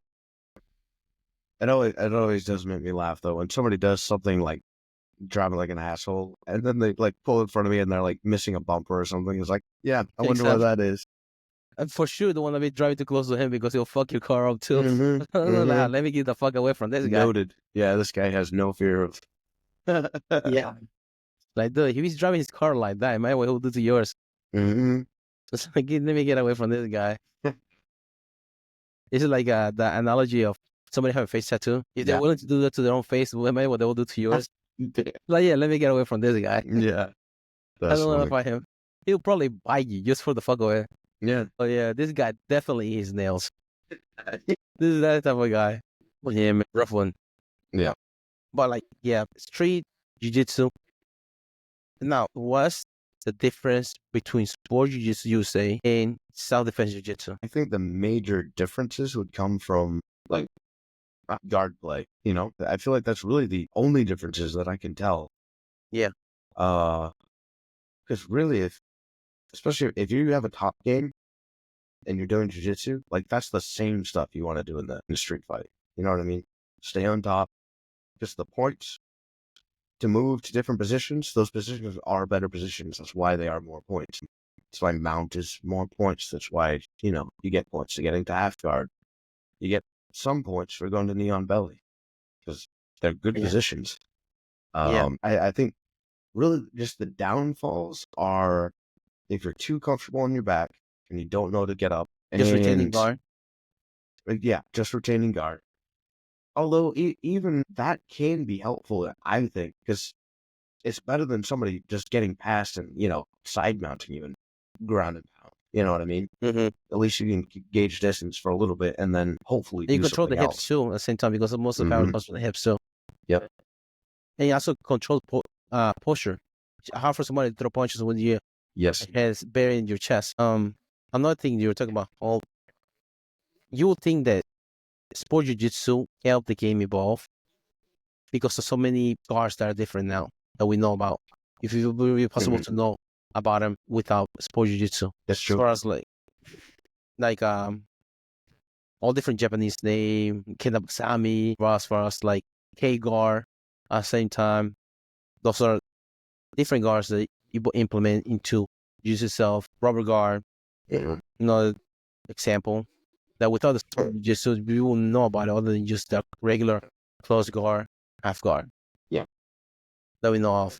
It always does make me laugh though when somebody does something like driving like an asshole, and then they like pull in front of me and they're like missing a bumper or something. It's like, yeah, I wonder what that is.
And for sure, don't want to be driving too close to him because he'll fuck your car up too.
Mhm,
Like, let me get the fuck away from this guy.
Noted. Yeah, this guy has no fear of.
Yeah. Like, dude, if he's driving his car like that, my way he'll do to yours.
Mhm.
Just like, let me get away from this guy. It's like the analogy of somebody having a face tattoo. If they're willing to do that to their own face, what they will do to yours. Like, yeah, let me get away from this guy.
Yeah.
I
That's
don't want to
funny.
fight him. He'll probably bite you just for the fuck away.
Yeah.
Oh yeah, this guy definitely eats nails. This is that type of guy. But yeah, man, rough one.
Yeah.
But like, yeah, street jiu-jitsu. Now, what's the difference between sport jiu-jitsu, you say, and self-defense jiu-jitsu?
I think the major differences would come from like guard play. You know, I feel like that's really the only differences that I can tell.
Yeah.
Because really, especially if you have a top game and you're doing jiu-jitsu, like that's the same stuff you want to do in the street fight. You know what I mean? Stay on top. Just the points to move to different positions. Those positions are better positions. That's why they are more points. That's why mount is more points. That's why, you know, you get points to getting to half guard. You get some points for going to knee on belly because they're good positions. I think really just the downfalls are if you're too comfortable on your back and you don't know to get up.
Just retaining guard.
Yeah, just retaining guard. Although even that can be helpful, I think, because it's better than somebody just getting past and, you know, side mounting you and ground and pound. You know what I mean?
Mm-hmm.
At least you can gauge distance for a little bit and then hopefully
You
do
control the
something
hips
else.
too at the same time because most of the power comes from the hips too.
Yep.
And you also control posture. It's hard for somebody to throw punches when you
Yes.
Has buried in your chest. Another thing you were talking about, you would think that sport jiu-jitsu helped the game evolve because there's so many guards that are different now that we know about. If it would be possible to know about them without sport jiu-jitsu,
That's
as
true.
far as like all different Japanese name, Kinabasami, as far as like K-guard at the same time. Those are different guards that you implement into use itself, rubber guard, another example that without the sport jiu-jitsu, we wouldn't know about it other than just the regular close guard, half guard.
Yeah.
That we know of.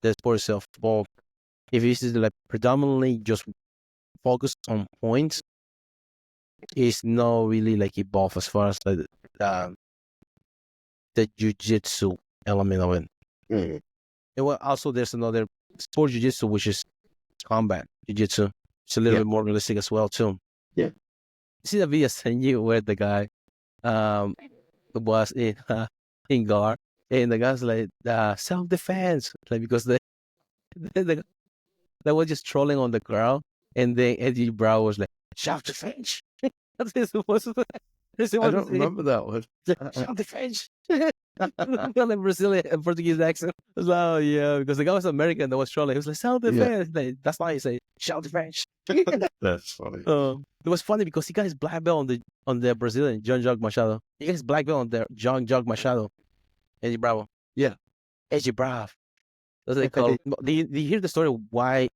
The sport itself, well, if this is like predominantly just focused on points, it's not really like evolved as far as the jiu-jitsu element of it. And well, also there's another sport jiu-jitsu, which is combat jiu-jitsu. It's a little bit more realistic as well too.
Yeah.
You see the video I sent you where the guy was in guard, and the guy's like self-defense, like because the they were just trolling on the crowd, and then Eddie Brown was like self-defense. That's his supposed to.
I don't remember that one.
Self-defense. Like Brazilian and Portuguese accent. I was like, oh yeah, because the guy was American that was trolling. He was like self-defense. Like, that's why he say self-defense.
That's funny.
It was funny because he got his black belt on the Brazilian John Jog Machado. He got his black belt on the John Jog Machado. Eddie Bravo.
Yeah.
Eddie Bravo. That's what they call it. Do you hear the story of why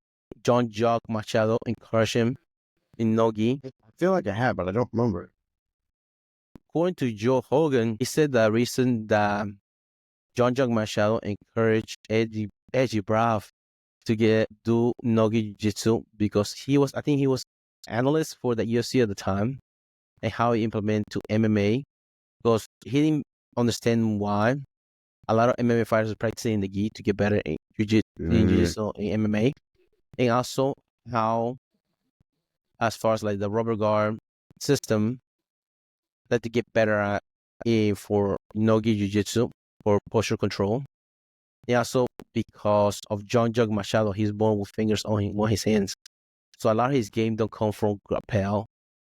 John Jog Machado encouraged him in no-gi?
I feel like I have, but I don't remember it.
According to Joe Hogan, he said the reason that John Jog Machado encouraged Eddie Bravo to do no-gi jiu-jitsu because I think he was analyst for the UFC at the time and how he implemented to MMA because he didn't understand why a lot of MMA fighters are practicing the gi to get better in jiu-jitsu in MMA, and also how, as far as like the rubber guard system, that to get better at for no-gi jiu-jitsu for posture control. And also because of John Jog Machado, he's born with fingers on his hands. So a lot of his game don't come from rappel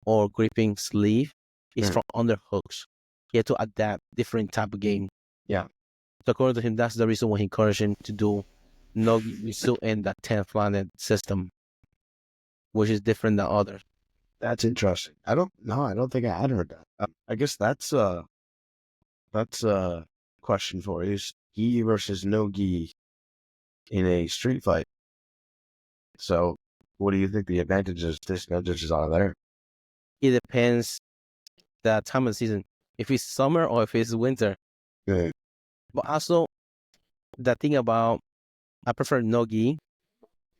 or gripping sleeve. It's from underhooks. He had to adapt different type of game.
Yeah.
So according to him, that's the reason why he encouraged him to do no-gi jiu-jitsu and the 10th planet system, which is different than others.
That's interesting. I don't think I had heard that. I guess that's a question for you. Is gi versus no gi in a street fight? So, what do you think the advantages, disadvantages are there?
It depends the time of the season. If it's summer or if it's winter.
Good.
But also, the thing about, I prefer no gi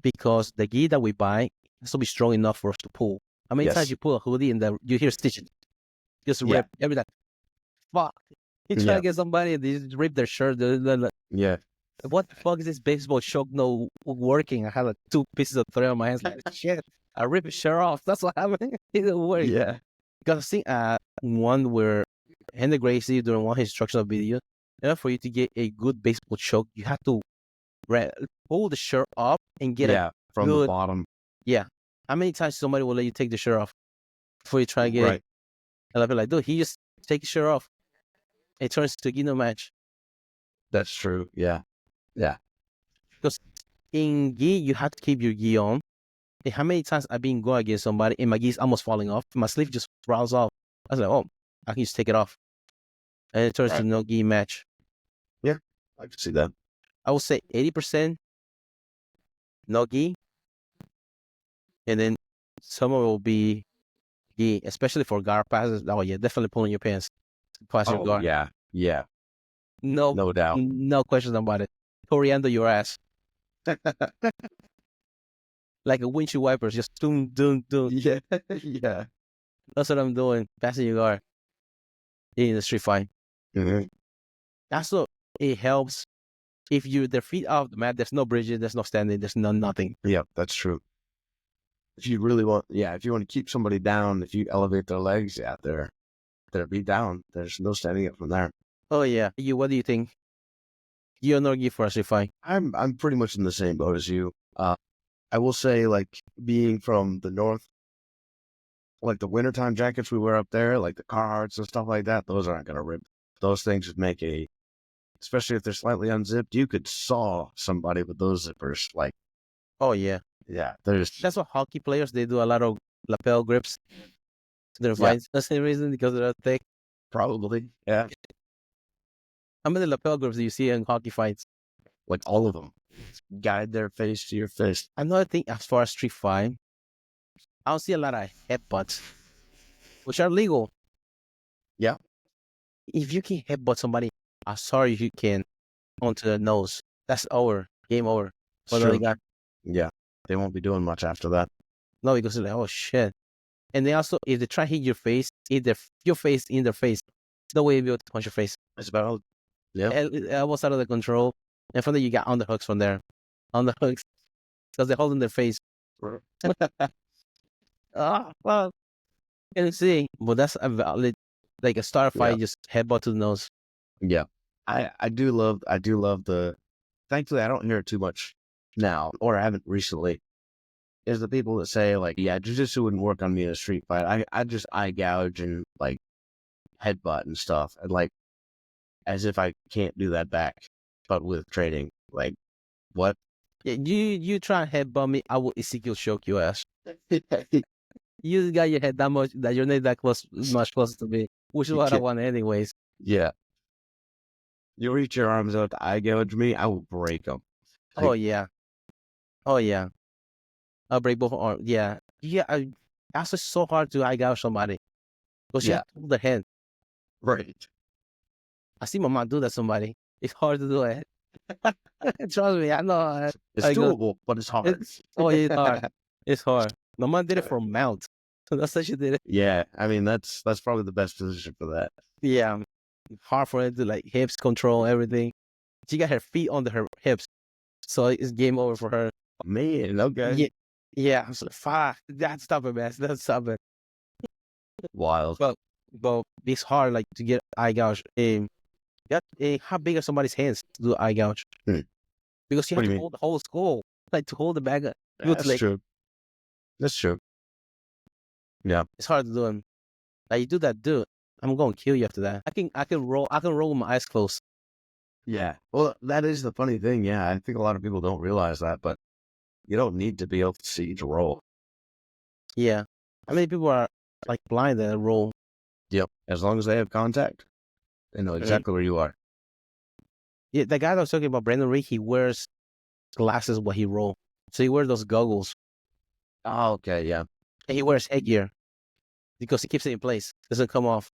because the gi that we buy has to be strong enough for us to pull. How many times you pull a hoodie and you hear stitching? Just rip every time. Fuck. You try to get somebody and they just rip their shirt.
Yeah.
What the fuck is this baseball choke no working? I had like 2 pieces of thread on my hands. Like, shit, I ripped his shirt off. That's what happened. It didn't work.
Yeah.
Because I think one where Henry Gracie during one of his instructional videos, for you to get a good baseball choke, you have to pull the shirt up and get it
from
good,
the bottom.
Yeah. How many times somebody will let you take the shirt off before you try to get it? And I'll be like, dude, he just take his shirt off. It turns to a Gino match.
That's true. Yeah. Yeah.
Because in gi, you have to keep your gi on. And how many times I've been going against somebody and my gi is almost falling off. My sleeve just falls off. I was like, oh, I can just take it off. And it turns to no gi match.
Yeah, I can see that.
I would say 80% no gi. And then some of it will be gi, especially for guard passes. Oh, yeah, definitely pulling your pants. Pass your guard.
Yeah. Yeah.
No
doubt.
No questions about it. Coriander your ass. Like a windshield wiper, just doom, doom, doom.
Yeah. Yeah.
That's what I'm doing. Passing your guard in the street fight. Also, it helps if their feet off the mat. There's no bridges, there's no standing, there's nothing.
Yeah, that's true. If you really want, if you want to keep somebody down, if you elevate their legs, they're beat down. There's no standing up from there.
Oh yeah. What do you think? You or no gi for a street fight?
I'm pretty much in the same boat as you. I will say, like, being from the north, like the wintertime jackets we wear up there, like the Carhartts and stuff like that, those aren't gonna rip. Those things would make especially if they're slightly unzipped, you could saw somebody with those zippers. Like,
Oh yeah,
yeah,
that's what hockey players they do a lot of lapel grips to their
yeah,
fights. That's the reason because they're thick.
probably, yeah,
How many lapel grips do you see in hockey fights?
like all of them guide their face to your fist.
Another thing as far as street fight, I don't see a lot of headbutts, which are legal.
Yeah,
If you can headbutt somebody, I'm sorry if you can onto the nose. That's over. Game over. For the other
true.
guy.
Yeah, they won't be doing much after that.
No, because they're like, oh shit. And they also, if they try to hit your face, either your face in their face, no way you'll be able to punch your face.
It's about yeah,
It was out of the control. And from there, you got underhooks from there. Underhooks. Because they're holding their face. Well, you can see. But that's a valid, like a star fight,
yeah,
just headbutt to the nose.
yeah. I do love the. Thankfully, I don't hear it too much now, or I haven't recently. Is the people that say like, yeah, jiu-jitsu wouldn't work on me in a street fight. I just eye gouge and like headbutt and stuff, and like as if I can't do that back, but with training. Like, what?
Yeah, you try and headbutt me, I will Ezekiel choke your ass. You got your head that much, that your neck that close, much closer to me, which is
You
what I
can't-
want anyways.
Yeah. You reach your arms out to eye gouge me, I will break them.
Oh yeah. Oh yeah. I'll break both arms. Yeah. Yeah. That's just so hard to eye gouge somebody. Because you
Yeah.
have to hold their hand.
Right.
I see my mom do that to somebody. It's hard to do it. Trust me, I know.
It's
I go,
doable, but it's hard.
oh, yeah, it's hard. It's hard. My mom did it for mount. That's how she did it.
Yeah, I mean that's probably the best position for that.
Yeah. Hard for it to like hips control everything. She got her feet under her hips. So it's game over for her.
Man, okay.
Yeah. Yeah. I was like, fuck. That's stop it, man. That's stop it.
Wild.
But it's hard like to get eye gouge. How big are somebody's hands to do eye gouge?
Hmm.
Because you
What
have
do
to
you mean?
hold the whole skull, like to hold the bag.
That's true. That's true. Yeah.
It's hard to do them. Like you do that, dude. I'm gonna kill you after that. I can roll with my eyes closed.
Yeah. Well, that is the funny thing. Yeah, I think a lot of people don't realize that, but you don't need to be able to see to roll.
Yeah. How many people are like blind that roll?
Yep. As long as they have contact, they know exactly where you are.
Yeah, the guy that was talking about, Brandon Reed, he wears glasses while he roll. So he wears those goggles.
Oh, okay. Yeah.
And he wears headgear because he keeps it in place. Doesn't come off.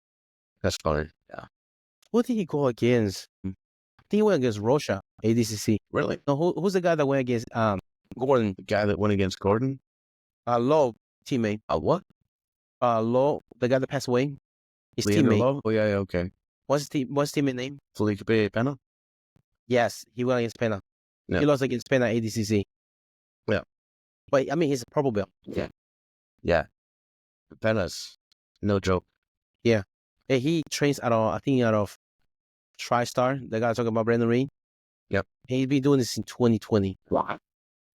That's funny. Yeah.
Who did he go against? I think he went against Rocha, ADCC.
Really?
No, who's the guy that went against Gordon?
The guy that went against Gordon?
Low teammate.
What?
Low, the guy that passed away. His
Leander
teammate.
Lowe? Oh, yeah, okay.
What's his teammate name?
Felipe Pena?
Yes, he went against Pena.
Yeah.
He lost against Pena ADCC.
Yeah.
But I mean, he's a purple belt.
Yeah. Pena's no joke.
And he trains out of TriStar. The guy talking about Brandon Reed.
Yep.
He's been doing this in 2020.
Wow.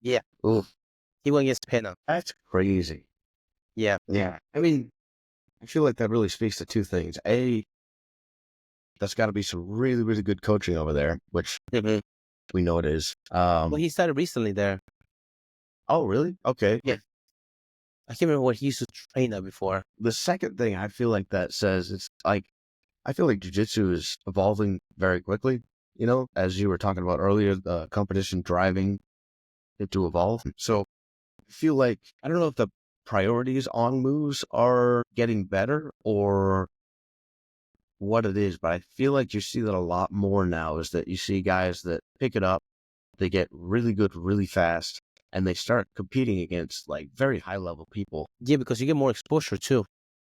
Yeah.
Ooh,
He went against Pena.
that's crazy.
Yeah.
Yeah. I mean, I feel like that really speaks to two things. A, that's got to be some really, really good coaching over there, which we know it is.
Well, he started recently there.
Oh, really? Okay.
Yeah. I can't remember what he used to train at before.
The second thing I feel like that says, it's like, I feel like jiu-jitsu is evolving very quickly, you know, as you were talking about earlier, the competition driving it to evolve. So I feel like, I don't know if the priorities on moves are getting better or what it is, but I feel like you see that a lot more now is that you see guys that pick it up, they get really good really fast, and they start competing against like very high level people.
Yeah, because you get more exposure too.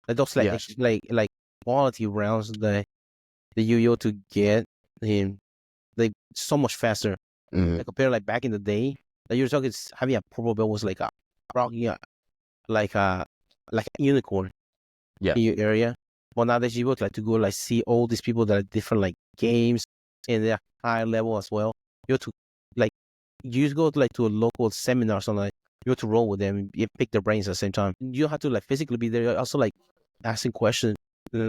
Like those like
Yes.
like quality rounds that you to get him like so much faster. Like compared like back in the day, like you're talking having a purple belt was like a like a unicorn.
Yeah.
In your area. But nowadays you would like to go like see all these people that are different like games and they're high level as well. You have to like you just go to like to a local seminar or something. Like, you go to roll with them, you pick their brains at the same time. You don't have to like physically be there. You're also like asking questions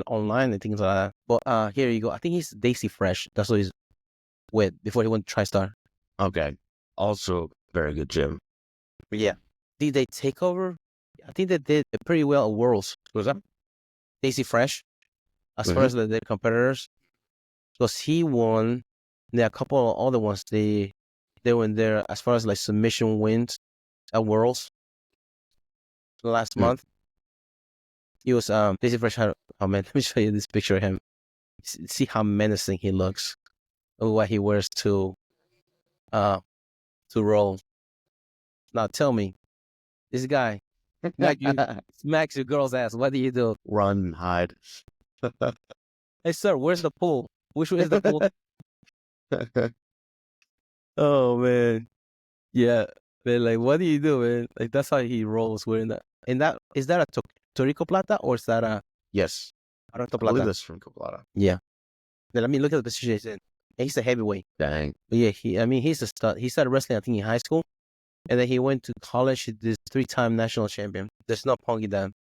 online and things like that. But here you go. I think he's Daisy Fresh. That's what he's with before he went to TriStar.
Okay. Also, very good gym.
But yeah, did they take over? I think they did pretty well at Worlds.
Was that?
Daisy Fresh, as far as the competitors, because he won. There are a couple of other ones. They were in there as far as like submission wins at Worlds last month. He was Daisy Fresh had, oh man, let me show you this picture of him. See how menacing he looks. What he wears to roll. Now tell me, this guy smacks your girl's ass. What do you do?
Run, hide.
Hey sir, where's the pool? Which way is the pool? Oh man, yeah, man. Like, what do you do, man? Like, that's how he rolls wearing that. And that is that a Torico Plata or is that a
Yes.
Aranto
I believe
Plata?
this from Coplata.
Yeah. Then let me look at the position he's in. And he's a heavyweight.
Dang.
But yeah, he's a stud. He started wrestling, I think, in high school, and then he went to college. He's 3-time national champion. There's no pungy down.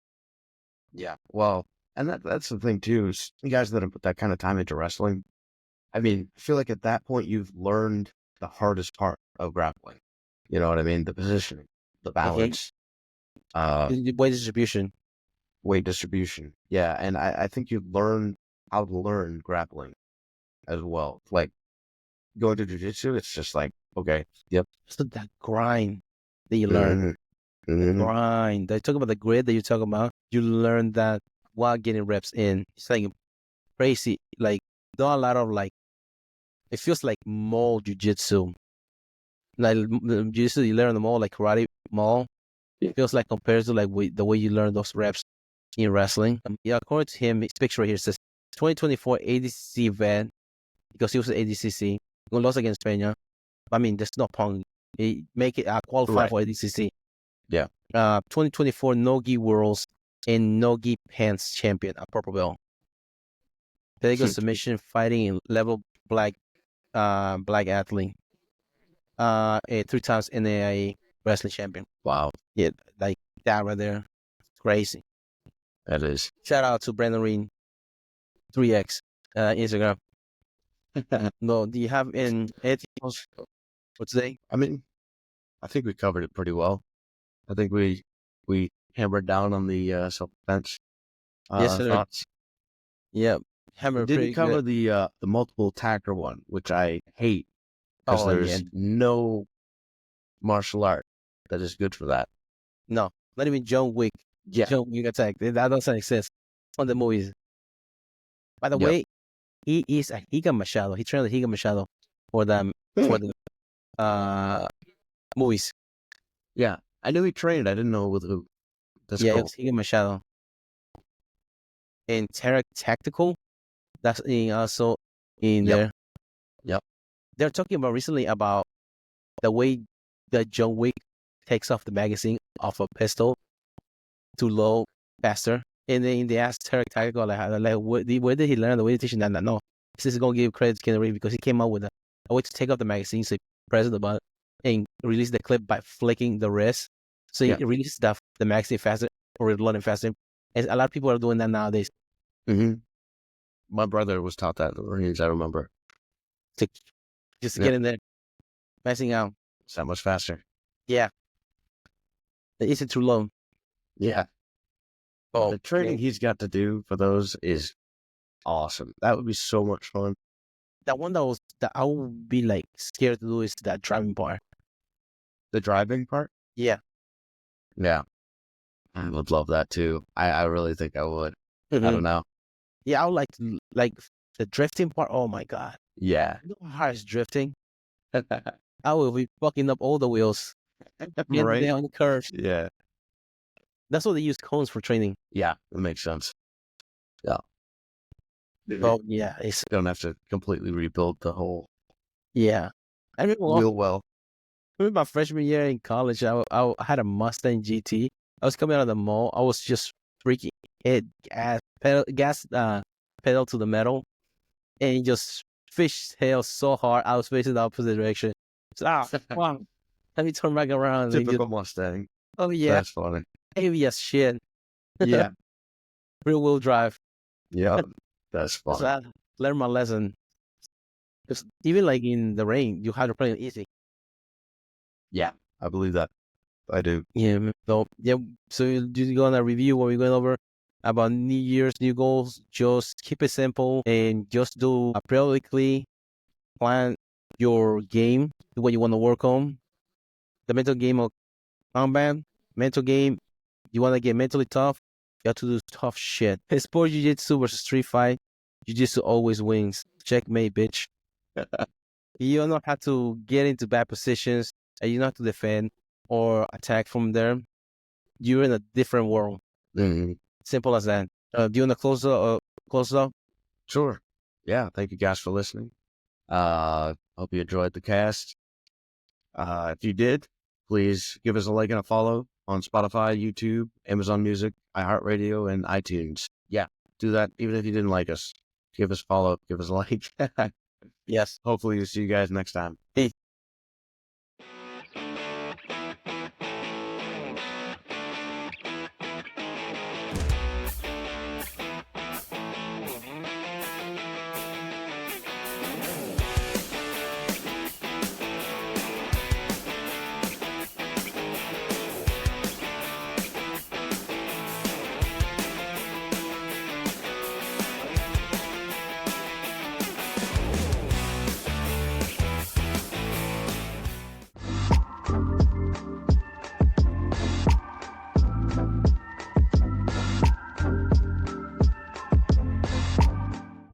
Yeah. Well, and that's the thing too, is you guys that have put that kind of time into wrestling, I mean, I feel like at that point you've learned the hardest part of grappling. You know what I mean? The positioning, the balance,
Weight distribution.
weight distribution. Yeah. And I think you learn how to learn grappling as well. Like going to jiu-jitsu, it's just like, okay, yep.
So that grind that you learn. The grind. They talk about the grit that you talk about. You learn that while getting reps in. It's like crazy. Like, not a lot of like, it feels like mall jiu-jitsu. Like jiu-jitsu, you learn them all like karate mall. It feels like compared to like the way you learn those reps in wrestling. Yeah, according to him, his picture here says 2024 ADCC event because he was at ADCC. He lost against Peña. I mean, there's no pong. He make it qualify for ADCC.
Yeah.
2024 Nogi Worlds and Nogi Pants champion at purple belt. Pedigo submission fighting in level black athlete. 3 times NAIA wrestling champion.
Wow.
Yeah, like that right there. Crazy.
That is.
Shout out to Brandon Reen 3X Instagram. No, do you have anything else for today?
I mean, I think we covered it pretty well. I think we hammered down on the self-defense
Yes, sir.
thoughts.
Yeah,
We
hammer
didn't
pretty
cover
good.
the multiple attacker one, which I hate because there's no martial art that is good for that.
No, not even John Wick.
Yeah.
John Wick attack. That doesn't exist on the movies. By the way, he is a Higa Machado. He trained the Higa Machado for the movies.
Yeah. I knew he trained. I didn't know with who. That's
It
cool.
was Higa Machado. And Tarek Tactical, that's also in there.
Yep.
They're talking about recently about the way that John Wick takes off the magazine off a pistol to load faster. And then they asked Tarek Tactical, where did he learn the way to teach that? No, this is going to give credit to Ken Reed because he came up with a way to take off the magazine. So he presses the button and release the clip by flicking the wrist. So he releases the magazine faster or reloading faster. And a lot of people are doing that nowadays.
Mm-hmm. My brother was taught that in the Marines, I remember.
Just to get in there, messing out.
It's that much faster.
Yeah. It's too low.
Yeah.
Oh,
the training he's got to do for those is awesome. That would be so much fun.
That one that I would be like scared to do is that driving part.
The driving part?
Yeah.
Yeah. I would love that too. I really think I would.
Mm-hmm.
I don't know.
Yeah, I would like the drifting part. Oh my God.
Yeah.
You know how hard is drifting? I will be fucking up all the wheels.
Right.
On the curves.
Yeah.
That's what they use cones for training.
Yeah, that makes sense. Yeah.
Oh yeah, it's
don't have to completely rebuild the whole
I remember
wheel well.
my freshman year in college. I had a Mustang GT. I was coming out of the mall. I was just freaking hit pedal to the metal, and just fish tail so hard. I was facing the opposite direction. Ah, wow. Let me turn back around. And
Typical Mustang.
oh yeah,
That's funny.
heavy as shit.
Yeah.
Real wheel drive.
Yep. That's
So
funny.
I learned my lesson. 'Cause even like in the rain, you have to play it easy.
Yeah. I believe that. I do.
Yeah. So yeah. So you're gonna review what we're going over about New Year's new goals. Just keep it simple and just do periodically plan your game, what you want to work on. The mental game of combat, mental game. You want to get mentally tough. You have to do tough shit. Sport jiu-jitsu versus street fight. Jiu-jitsu always wins. Checkmate, bitch. You don't have to get into bad positions, and you don't have to defend or attack from there. You're in a different world.
Mhm.
Simple as that. Do you want to close up?
Sure. Yeah. Thank you guys for listening. Hope you enjoyed the cast. If you did, please give us a like and a follow on Spotify, YouTube, Amazon Music, iHeartRadio, and iTunes. Yeah, do that even if you didn't like us. Give us a follow, give us a like.
Yes.
Hopefully, we'll see you guys next time.
Peace.